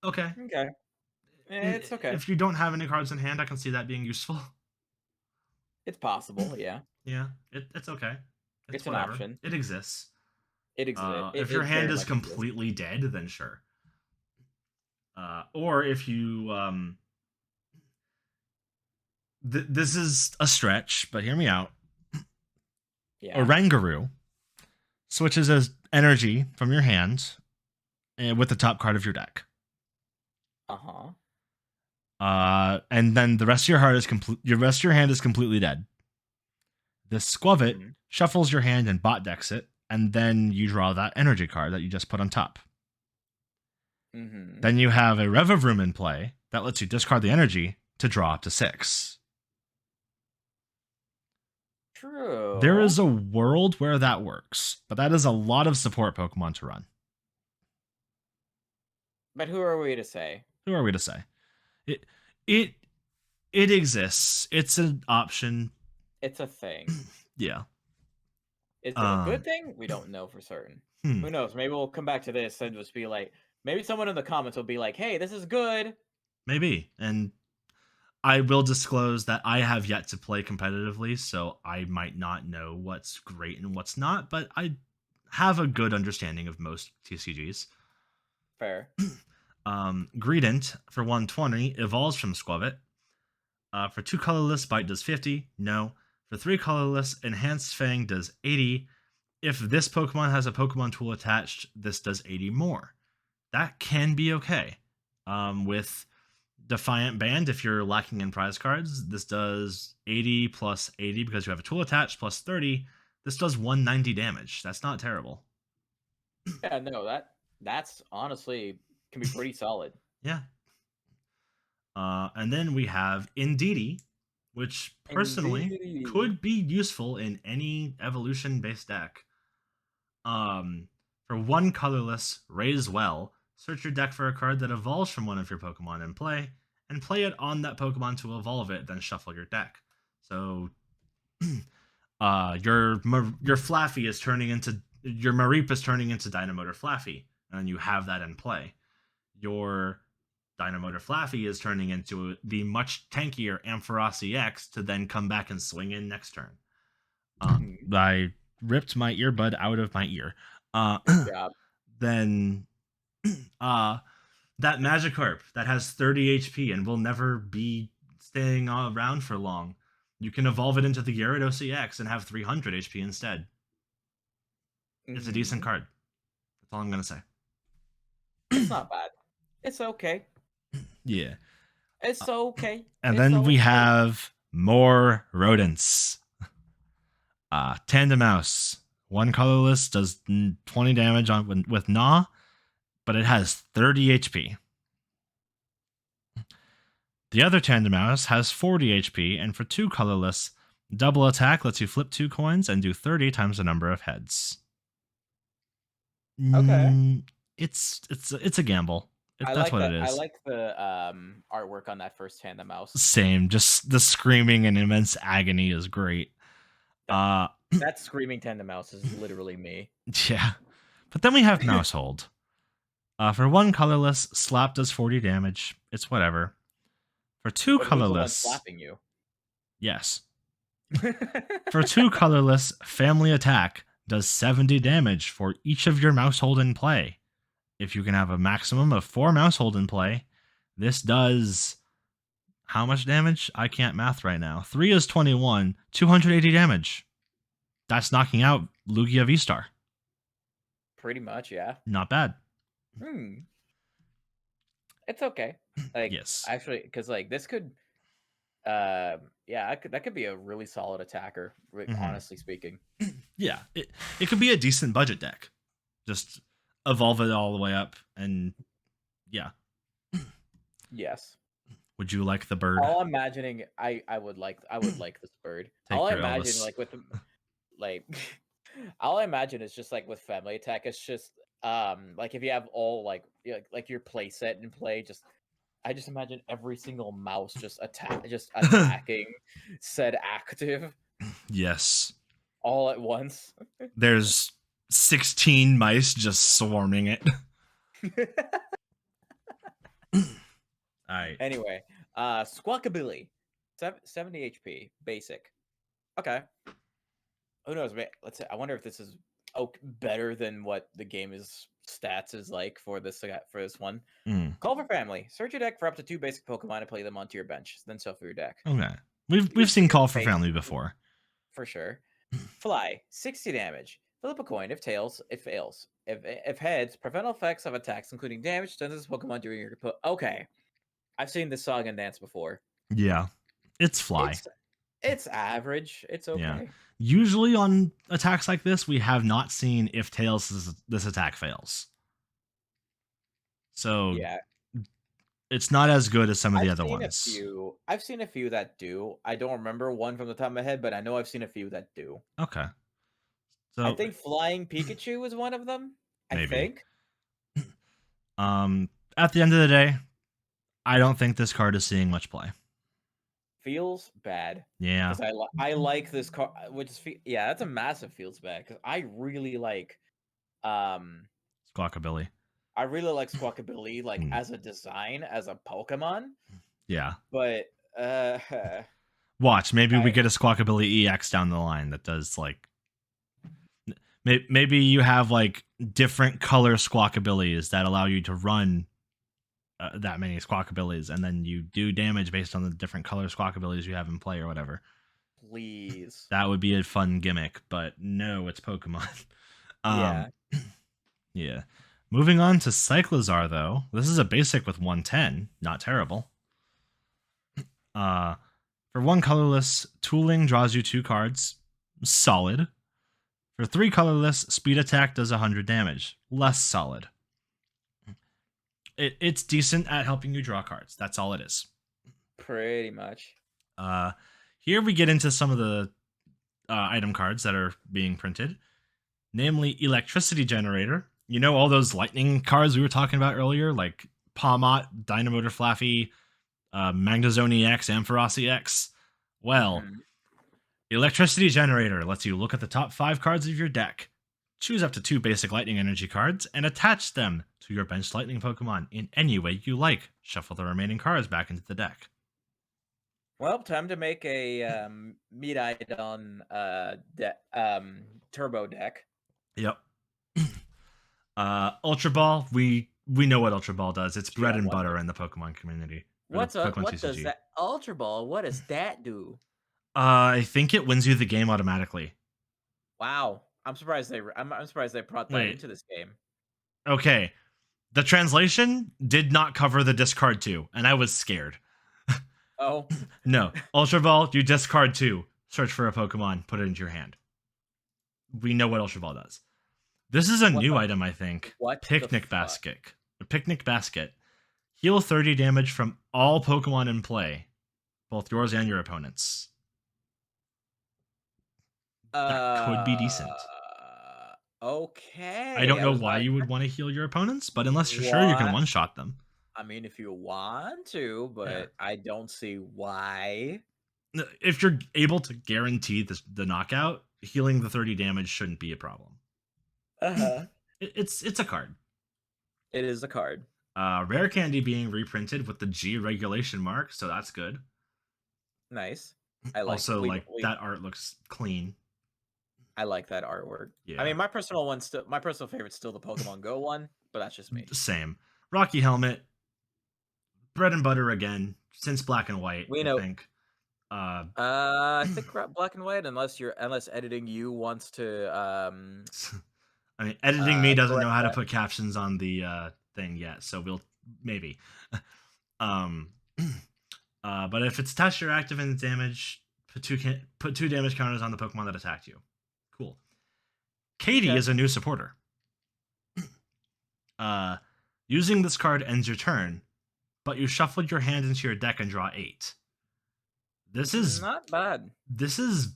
Okay. Okay. It's okay. If you don't have any cards in hand, I can see that being useful. It's possible, yeah. Yeah, it's okay. It's an option. It exists. It exists. If your hand is completely dead, then sure. Or if you this is a stretch, but hear me out. Yeah. Oranguru switches as energy from your hand with the top card of your deck. And then the rest of your heart is your rest of your hand is completely dead. This Squavit shuffles your hand and bot decks it, and then you draw that energy card that you just put on top. Then you have a Revavroom in play that lets you discard the energy to draw up to 6. True. There is a world where that works, but that is a lot of support Pokemon to run. But who are we to say? Who are we to say? It exists. It's an option. It's a thing. Yeah. Is it a good thing? We don't know for certain. Who knows? Maybe we'll come back to this and just be like, maybe someone in the comments will be like, hey, this is good. Maybe. And I will disclose that I have yet to play competitively, so I might not know what's great and what's not, but I have a good understanding of most TCGs. Fair. Greedent for 120 evolves from Squavit. For 2 colorless, Bite does 50. No. For 3 colorless, Enhanced Fang does 80. If this Pokemon has a Pokemon tool attached, this does 80 more. That can be okay. With Defiant Band, if you're lacking in prize cards, this does 80 plus 80 because you have a tool attached plus 30. This does 190 damage. That's not terrible. Yeah, no, that's honestly can be pretty solid. Yeah. And then we have Indeedee, which personally could be useful in any evolution-based deck. For 1 colorless, Raise Well, search your deck for a card that evolves from one of your Pokemon in play, and play it on that Pokemon to evolve it, then shuffle your deck. So, your Flaffy is turning into... Your Mareep is turning into Dynamotor Flaffy, and you have that in play. Your Dynamotor Flaffy is turning into the much tankier Ampharos EX to then come back and swing in next turn. I ripped my earbud out of my ear. Good job. Then that Magikarp that has 30 HP and will never be staying around for long, you can evolve it into the Gyarados EX and have 300 HP instead. It's a decent card. That's all I'm going to say. It's not bad. It's okay. Yeah. It's okay. And then we have more Rodents. Tandemaus. 1 colorless, does 20 damage with Gnaw, but it has 30 HP. The other Tandemaus has 40 HP, and for 2 colorless, double attack lets you flip 2 coins and do 30 times the number of heads. Okay. It's a gamble. That's what it is. I like the artwork on that first Tandemaus. Same. Just the screaming and immense agony is great. That screaming Tandemaus is literally me. Yeah. But then we have Mousehold. For 1 colorless, Slap does 40 damage. It's whatever. For 2 colorless... slapping you? Yes. For 2 colorless, Family Attack does 70 damage for each of your Mousehold in play. If you can have a maximum of 4 Mousehold in play, this does how much damage? I can't math right now. 3 is 21, 280 damage. That's knocking out Lugia V-Star. Pretty much, yeah. Not bad. It's okay. Like, yes. Actually, because like this could, that could be a really solid attacker. Honestly speaking. Yeah, it could be a decent budget deck. Just evolve it all the way up, and yeah. Yes. Would you like the bird? All I'm imagining, I would like this bird. All I imagine, Elvis. like with like, all I imagine is just like with Family Attack. It's just like if you have all like your play set in play, I just imagine every single mouse just attacking said active. Yes. All at once. There's 16 mice just swarming it. Alright. Anyway, Squawkabilly. 70 HP. Basic. Okay. Who knows? Let's say, I wonder if this is better than what the game is stats is like for this one. Call for Family. Search your deck for up to 2 basic Pokemon and play them onto your bench. Then shuffle your deck. Okay. We've seen Call for Family before. For sure. Fly. 60 damage. Flip a coin. If tails, it fails. If heads, prevent effects of attacks, including damage, done to this Pokemon during your Okay. I've seen this song and dance before. Yeah. It's Fly. It's average. It's okay. Yeah. Usually on attacks like this, we have not seen if tails this attack fails. So yeah, it's not as good as some of the other ones. I've seen a few that do. I don't remember one from the top of my head, but I know I've seen a few that do. Okay. So I think Flying Pikachu is one of them. Maybe. I think. At the end of the day, I don't think this card is seeing much play. Feels bad. Yeah. Because I like this card, which is that's a massive feels bad because I really like Squawkabilly. I really like Squawkabilly, like as a design, as a Pokemon. Yeah. But watch, maybe we get a Squawkabilly EX down the line that does like maybe you have like different color Squawkabillies that allow you to run that many Squawkabillies, and then you do damage based on the different color Squawkabillies you have in play or whatever. Please. That would be a fun gimmick, but no, it's Pokemon. Yeah. Yeah. Moving on to Cyclizar, though. This is a basic with 110. Not terrible. For 1 colorless, Tooling draws you 2 cards. Solid. For 3 colorless, Speed Attack does 100 damage. Less solid. It's decent at helping you draw cards. That's all it is. Pretty much. Here we get into some of the item cards that are being printed. Namely, Electricity Generator. You know all those lightning cards we were talking about earlier? Like Palmot, Dynamotor Flaffy, Magnezone EX, Ampharos EX? Well, Electricity Generator lets you look at the top 5 cards of your deck, choose up to 2 basic lightning energy cards, and attach them to your benched lightning Pokemon in any way you like. Shuffle the remaining cards back into the deck. Well, time to make a Meat-Idon turbo deck. Yep. Ultra Ball, we know what Ultra Ball does. It's bread and butter in the Pokemon community. What does that Ultra Ball? What does that do? I think it wins you the game automatically. Wow, I'm surprised they brought that into this game. Okay, the translation did not cover the discard 2, and I was scared. Oh no, Ultra Ball, you discard 2, search for a Pokemon, put it into your hand. We know what Ultra Ball does. This is a new item, I think. Picnic Basket. A Picnic Basket. Heal 30 damage from all Pokemon in play, both yours and your opponents. That could be decent. Okay. I don't know why you would want to heal your opponents, but unless you're sure you can one-shot them. I mean, if you want to, but I don't see why. If you're able to guarantee the knockout, healing the 30 damage shouldn't be a problem. It's a card. It is a card. Rare Candy being reprinted with the G regulation mark, so that's good. Nice. I like Also, we like we that art looks clean. I like that artwork. I Yeah, mean, my personal favorite's still the Pokemon Go one, but that's just me. same. Rocky Helmet, bread and butter again since Black and White. We I know. think. Uh, I think black and white, unless editing you wants to I mean, editing me doesn't know correct how to that. put captions on the thing yet, so we'll maybe. um, but if it's touched or active in damage, put two damage counters on the Pokemon that attacked you. Cool. Katie Okay. is a new supporter. Uh, Using this card ends your turn, but you shuffled your hand into your deck and draw 8. This is Not bad. this is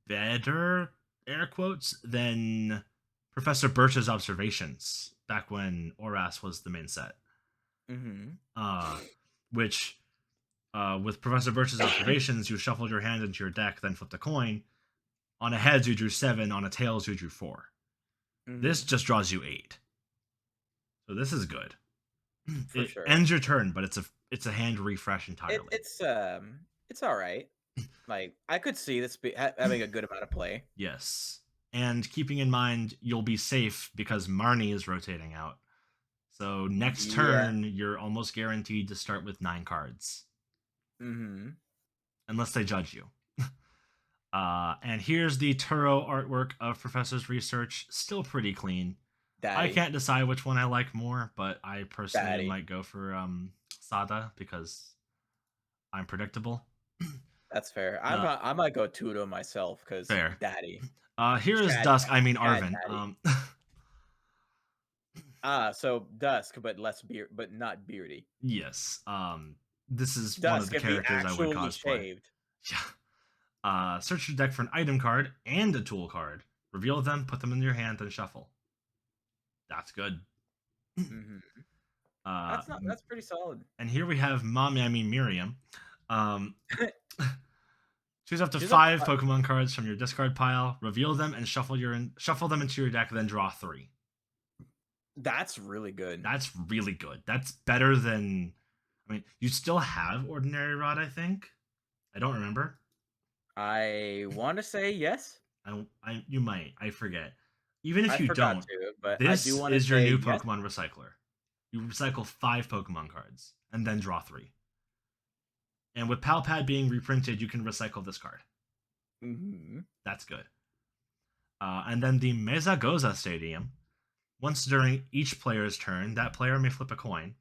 better, air quotes, than Professor Birch's observations back when Oras was the main set. Mm-hmm. Uh, which with Professor Birch's observations, you shuffled your hand into your deck, then flipped a coin. On a heads, you drew 7. On a tails, you drew 4. This Mm-hmm. just draws you 8. So this is good. For It sure. ends your turn, but it's a hand refresh entirely. It's all right. Like I could see this having a good amount of play. Yes. And keeping in mind, you'll be safe because Marnie is rotating out. So next Yeah. turn, you're almost guaranteed to start with 9 cards. Mm-hmm. Unless they judge you. And here's the Turo artwork of Professor's research. Still pretty clean. I Daddy. can't decide which one I like more, but I personally Daddy. might go for Sada because I'm predictable. That's fair. Uh, I might go Tudo myself because Fair. Daddy. Here is Chad Dusk. I mean Chad Arvin. Daddy. So Dusk, but not beardy. Yes. This is one of Dusk the if he characters I would actually cosplay. shaved. Yeah. Search your deck for an item card and a tool card. Reveal them, put them in your hand, then shuffle. That's good. Mm-hmm. Uh, That's pretty solid. and here we have Mommy, I mean Miriam. Um, choose up to She's a 5 Pokemon cards from your discard pile. Reveal them and shuffle them into your deck. Then draw 3. That's really good. That's really good. That's better than. I mean, you still have Ordinary Rod, I think. I don't remember. I want to say yes. You might. I forget. Even if I you forgot don't, to, but I do this want to is your say new yes. Pokemon recycler. You recycle 5 Pokemon cards and then draw 3. And with Palpad being reprinted, you can recycle this card. Mm-hmm. That's good. And then the Mesagoza Stadium. Once during each player's turn, that player may flip a coin.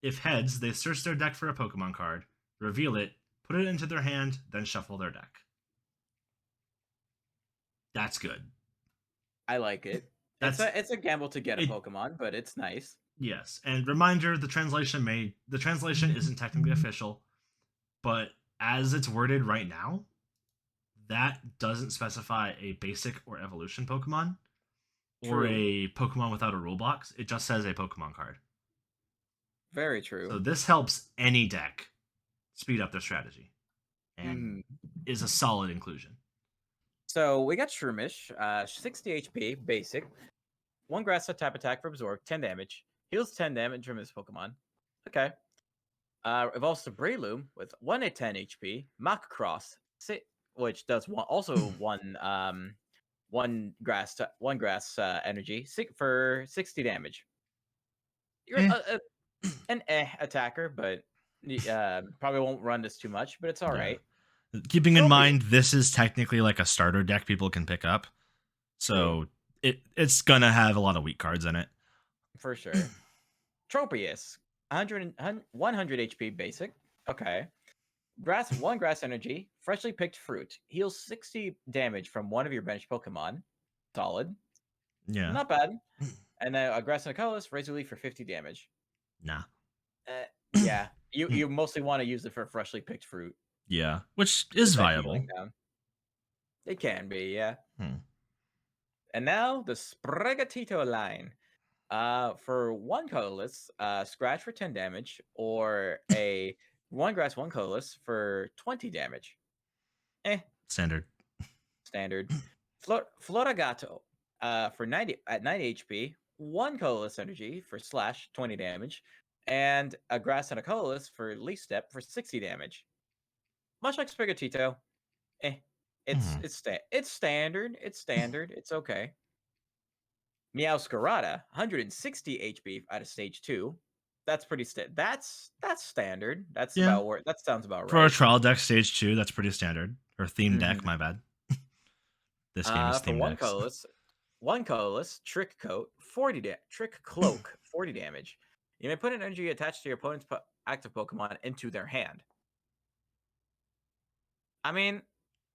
If heads, they search their deck for a Pokemon card, reveal it, put it into their hand, then shuffle their deck. That's good. I like it. It's a gamble to get a Pokemon, but it's nice. Yes, and reminder: the translation isn't technically official, but as it's worded right now, that doesn't specify a basic or evolution Pokemon or True. a Pokemon without a rule box. It just says a Pokemon card. Very true. So this helps any deck speed up their strategy and Mm-hmm. is a solid inclusion. So we got Shroomish, 60 HP, basic. 1 grass type attack for absorb, 10 damage. Heals 10 damage from his Pokemon. Okay. Evolves to Breloom with 1 at 10 HP. Mach Cross, which does one grass energy for 60 damage. You're an attacker, but probably won't run this too much, but it's all right. Keeping in Tropius. mind, this is technically like a starter deck people can pick up. So it's going to have a lot of weak cards in it. For sure. Tropius, 100 HP basic. Okay. 1 grass energy, freshly picked fruit. Heals 60 damage from one of your bench Pokemon. Solid. Yeah. Not bad. And then a grass and a colorless, Razor Leaf for 50 damage. Nah. Yeah. You mostly want to use it for freshly picked fruit. Yeah. Which is viable. It can be, yeah. And now the Sprigatito line. For 1 colorless, scratch for 10 damage, or a 1 grass, 1 colorless for 20 damage. Standard. Floragato, for 90 HP, 1 colorless energy for slash 20 damage, and a grass and a colorless for leaf step for 60 damage. much like Sprigatito, eh, Mhm. it's standard. It's standard. It's okay. Meowscarada, 160 HP out of stage 2. That's pretty that's standard. That's Yeah. about where that sounds about For a right. trial deck stage 2, that's pretty standard. Or theme deck, Mhm. my bad. This game is For theme decks. one colorless, Trick Coat, Trick Cloak, 40 damage. You may put an energy attached to your opponent's active Pokemon into their hand. I mean,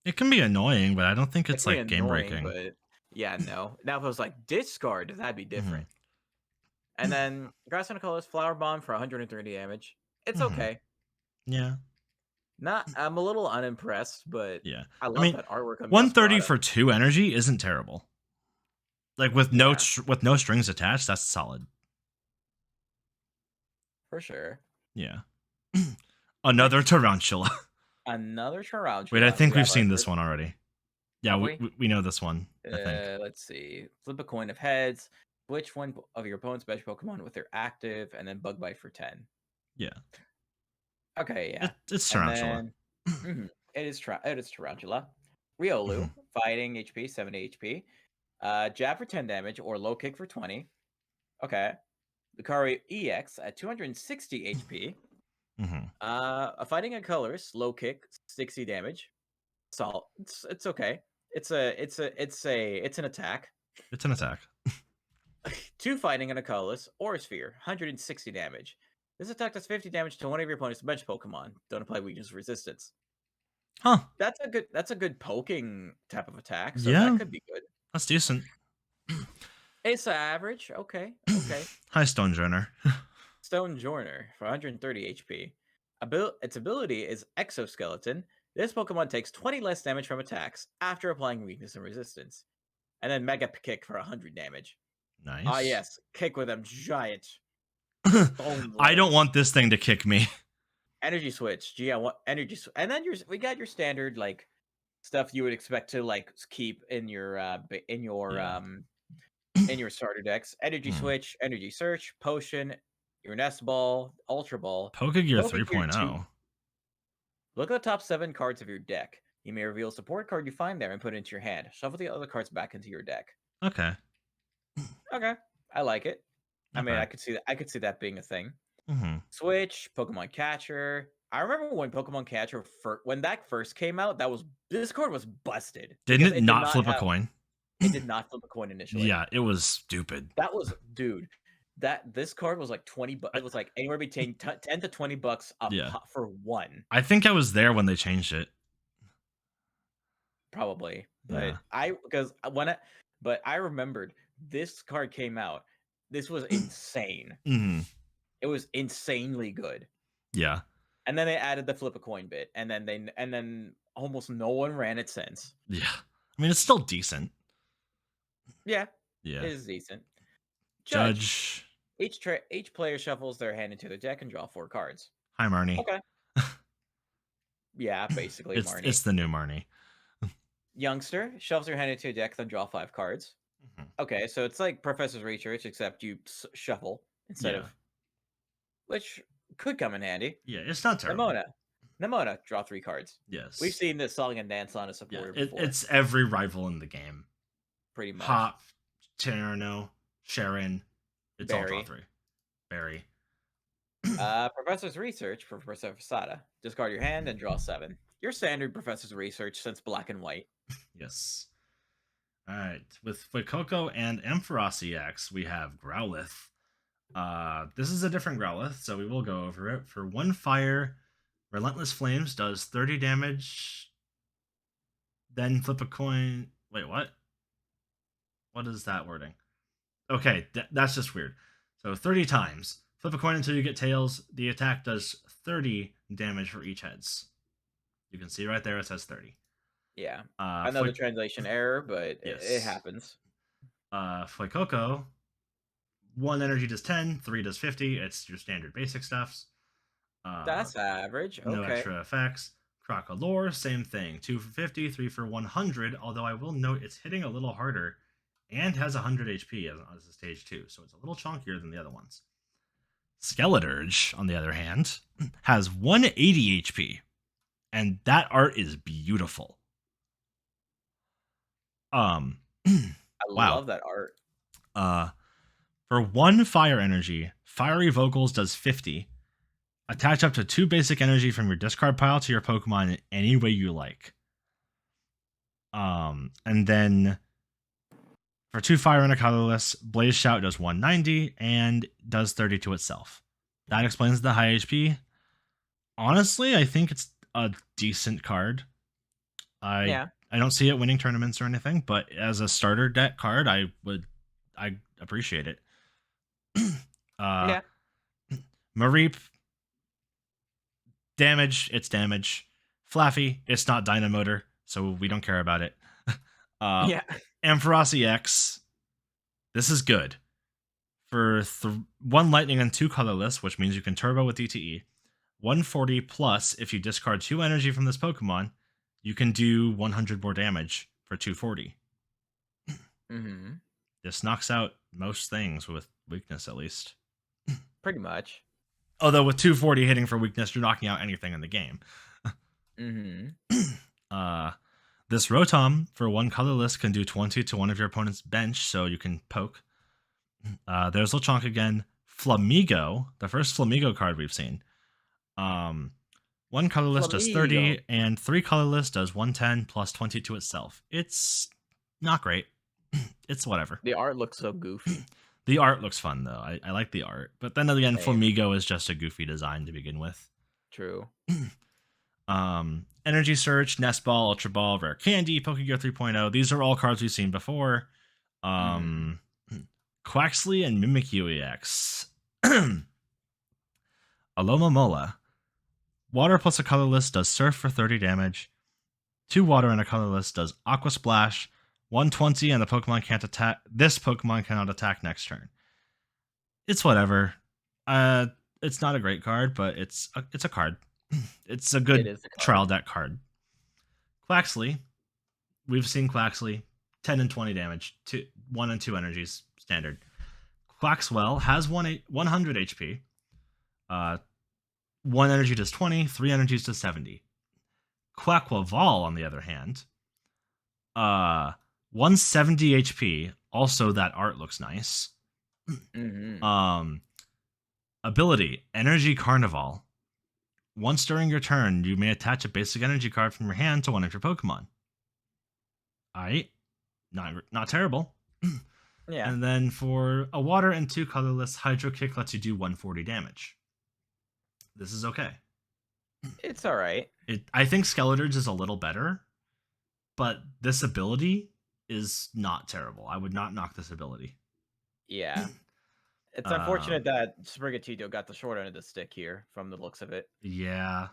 It can be annoying, but I don't think it it's can be like game annoying, breaking. but yeah, no. Now if it was like discard, that'd be Mhm. different. And then Grass and Colorless Flower Bomb for 130 damage. It's Mhm. okay. Yeah. Not I'm a little unimpressed, but Yeah. I I love mean, that artwork on 130 Meowscarada. for 2 energy isn't terrible. Like Yeah, with no strings attached, that's solid. for sure. Yeah. Another Which tarantula. another Wait, I Tarantula. think We we've have our seen this first, one already. Yeah, have we? we know this one, I think. Let's see. Flip a coin of heads. Which one of your opponent's best Pokemon with their active, and then Bug Bite for 10. Yeah. Okay, yeah. It's And tarantula. then it is Tarantula. Riolu, Mhm. fighting HP, 70 HP. Jab for 10 damage or low kick for 20. Okay. Lucario EX at 260 HP. Mhm. A fighting in colors, low kick, 60 damage. Salt. It's okay. It's an attack. It's an attack. Two fighting in a colorless, Aura Sphere, 160 damage. This attack does 50 damage to one of your opponent's bench Pokemon. Don't apply weakness resistance. Huh. That's a good poking type of attack, so that Yeah. could be good. That's decent. It's average. Okay. Okay. Hi, Stonejourner. Stone Joiner for 130 HP. Its ability is Exoskeleton. This Pokemon takes 20 less damage from attacks after applying weakness and resistance. And then Mega Kick for 100 damage. Ah, Nice. yes. Kick with them giant stone I don't legs. want this thing to kick me. Energy Switch. Gee, I want energy. And then we got your standard, like, stuff you would expect to, like, keep in your, Yeah. in your starter decks. Energy Hmm. Switch, Energy Search, Potion, your Nest Ball, Ultra Ball, Pokegear Pokegear 2. 3.0. Look at the top 7 cards of your deck. You may reveal a support card you find there and put it into your hand. Shuffle the other cards back into your deck. Okay. Okay, I like it. I Not mean, bad. I could see that being a thing. Hmm. Switch, Pokemon Catcher. I remember when Pokemon Catcher when that first came out, this card was busted Didn't because it not flip a coin? it did not flip a coin initially. Yeah, it was stupid. That was dude. This card was like 20 I, it was like anywhere between 10 to 20 bucks a yeah. pop for one, I think I was there when they changed it. probably. Yeah. But I remembered this card came out. This was insane. Hmm. It was insanely good. Yeah. And then they added the flip a coin bit, and then almost no one ran it since. Yeah. I mean, it's still decent. Yeah, Yeah. it is decent. Judge. Judge. Each player shuffles their hand into their deck and draw 4 cards. Hi, Marnie. Okay. Yeah, basically Marnie. It's the new Marnie. Youngster shuffles your hand into a deck, then draw 5 cards. Mhm. Okay, so it's like Professor's Research, except you shuffle instead Yeah. of, which could come in handy. Yeah, it's not terrible. Nemona, draw 3 cards. Yes. We've seen this song and dance on a Yeah, supporter before. it's every rival in the game. Pretty much. Hop, Terno, Sharon. It's all draw Barry. 3. Barry. Professor's Research for Professor Fasada. Discard your hand and draw 7. Your standard Professor's Research since Black and White. Yes. All right. With Fuecoco and Ampharos EX, we have Growlithe. This is a different Growlithe, so we will go over it. For 1 fire, Relentless Flames does 30 damage. Then flip a coin. Wait, what? What is that wording? Okay, that's just weird. So 30 times. Flip a coin until you get tails. The attack does 30 damage for each heads. You can see right there it says 30. Yeah. Another translation error, but yes. it happens. Fuecoco, 1 energy does 10, 3 does 50. It's your standard basic stuffs. That's average. Okay. No extra effects. Crocolore, same thing. 2 for 50, 3 for 100. Although I will note it's hitting a little harder and has 100 HP as a stage 2, so it's a little chunkier than the other ones. Skeleturge, on the other hand, has 180 HP and that art is beautiful. Um, I wow. love that art. For 1 fire energy, Fiery Vocals does 50. Attach up to 2 basic energy from your discard pile to your Pokemon in any way you like. And then for 2 fire and a colorless, Blaze Shout does 190 and does 30 to itself. That explains the high HP. Honestly, I think it's a decent card. I don't see it winning tournaments or anything, but as a starter deck card, I appreciate it. Yeah. Mareep, damage, it's damage. Flaffy, it's not Dynamotor, so we don't care about it. Yeah. Ampharos EX, this is good. For 1 lightning and 2 colorless, which means you can turbo with DTE. 140 plus, if you discard 2 energy from this Pokemon, you can do 100 more damage for 240. Mm-hmm. This knocks out most things with weakness, at least. Pretty much. Although with 240 hitting for weakness, you're knocking out anything in the game. Mm-hmm. This Rotom, for 1 colorless, can do 20 to one of your opponent's bench, so you can poke. There's Lechonk again. Flamigo, the first Flamigo card we've seen. 1 colorless does 30, and 3 colorless does 110 plus 20 to itself. It's not great. It's whatever. The art looks so goofy. The art looks fun, though. I like the art. But then again, Flamigo is just a goofy design to begin with. True. Energy Search, Nest Ball, Ultra Ball, Rare Candy, Pokegear 3.0. These are all cards we've seen before. Quaxley and Mimikyu EX. Alomomola. Water plus a colorless does Surf for 30 damage. 2 water and a colorless does Aqua Splash. 120 and the Pokemon can't attack. This Pokemon cannot attack next turn. It's whatever. It's not a great card, but it's a card. It's a good trial deck card. Quaxley. We've seen Quaxley. 10 and 20 damage. 1 and 2 energies. Standard. Quaxwell has 100 HP. 1 energy does 20. 3 energies does 70. Quaquaval, on the other hand, 170 HP. Also, that art looks nice. Ability, Energy Carnival. Once during your turn, you may attach a basic energy card from your hand to one of your Pokemon. Alright. Not terrible. Yeah. And then for a water and 2 colorless, Hydro Kick lets you do 140 damage. This is okay. It's alright. I think Skeletor's is a little better, but this ability is not terrible. I would not knock this ability. Yeah. It's unfortunate that Sprigatito got the short end of the stick here, from the looks of it. Yeah.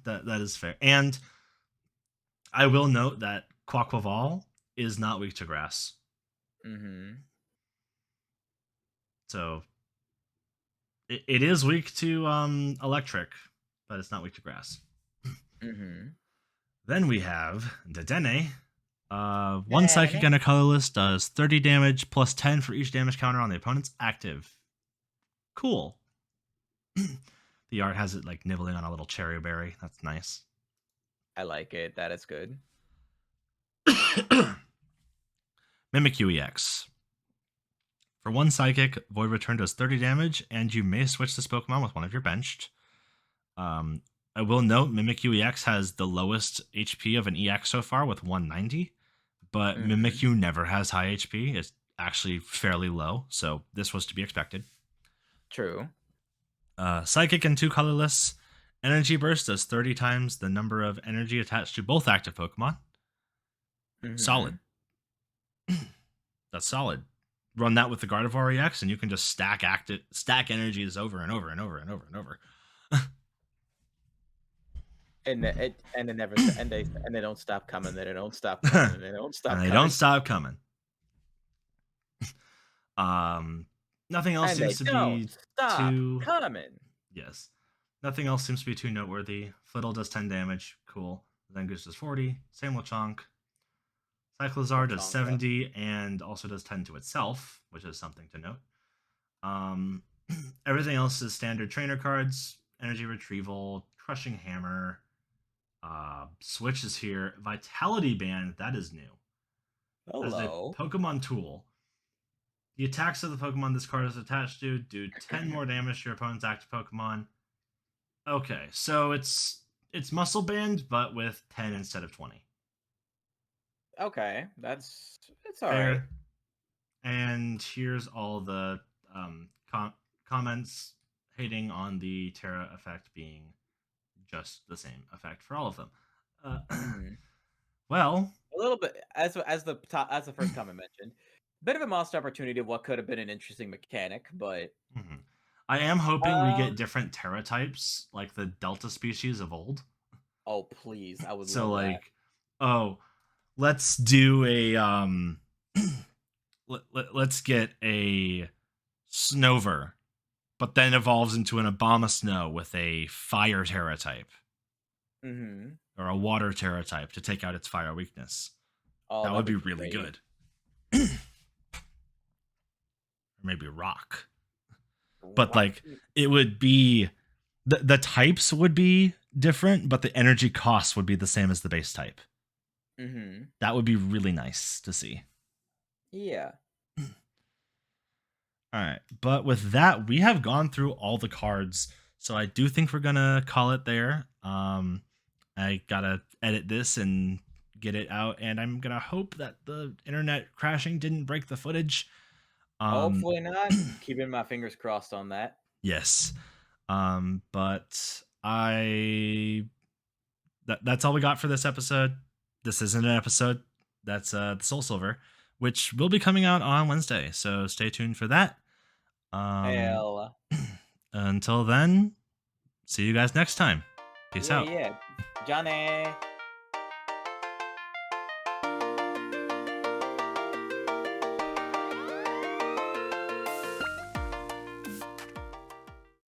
that is fair. And I will note that Quaquaval is not weak to grass. So it is weak to electric, but it's not weak to grass. Then we have Dedenne. 1 psychic and a colorless does 30 damage plus 10 for each damage counter on the opponent's active. Cool. The art has it like nibbling on a little cherry berry. That's nice. I like it. That is good. Mimikyu EX. For 1 psychic, Void Return does 30 damage, and you may switch this Pokemon with one of your benched. I will note Mimikyu EX has the lowest HP of an EX so far with 190, but Mimikyu never has high HP. It's actually fairly low, so this was to be expected. True. Psychic and 2 colorless. Energy Burst does 30 times the number of energy attached to both active Pokemon. Solid. That's solid. Run that with the Gardevoir EX, and you can just stack energies over and over and over and over and over. And they don't stop coming. They don't stop coming. They don't stop. And they don't stop coming. Nothing else seems to be too coming. Yes. Nothing else seems to be too noteworthy. Flittle does 10 damage. Cool. Zangoose does 40. Same Lechonk. Cyclizar does 70 and also does 10 to itself, which is something to note. Everything else is standard trainer cards. Energy Retrieval, Crushing Hammer, Switch is here. Vitality Band, that is new. As a Hello. Pokemon tool, the attacks of the Pokemon this card is attached to do 10 more damage to your opponent's active Pokemon. Okay, so it's Muscle Band, but with 10 instead of 20. Okay, it's all right. Fair. And here's all the comments hating on the Terra effect being just the same effect for all of them. Mhm. Well, A little bit as the first comment mentioned, bit of a missed opportunity of what could have been an interesting mechanic, but mhm. I am hoping we get um, different Terra types, like the Delta species of old. oh please, I would So love that. like, oh, let's do a let's get a Snover, but then evolves into an Abomasnow with a Fire Terra type Mhm. or a Water Terra type to take out its fire weakness. Oh, That would that'd be be really great. good. Or maybe Rock. But Rock. like it would be the types would be different, but the energy cost would be the same as the base type. Mhm. That would be really nice to see. Yeah. All right. But with that, we have gone through all the cards. So I do think we're gonna call it there. I gotta edit this and get it out, and I'm gonna hope that the internet crashing didn't break the footage. Um, Hopefully not. Keeping my fingers crossed on that. yes. But that's all we got for this episode. This isn't an episode. That's the Soul Silver, which will be coming out on Wednesday. So stay tuned for that. Um, Hell. until then, see you guys next time. Peace Yeah, out. yeah. Johnny.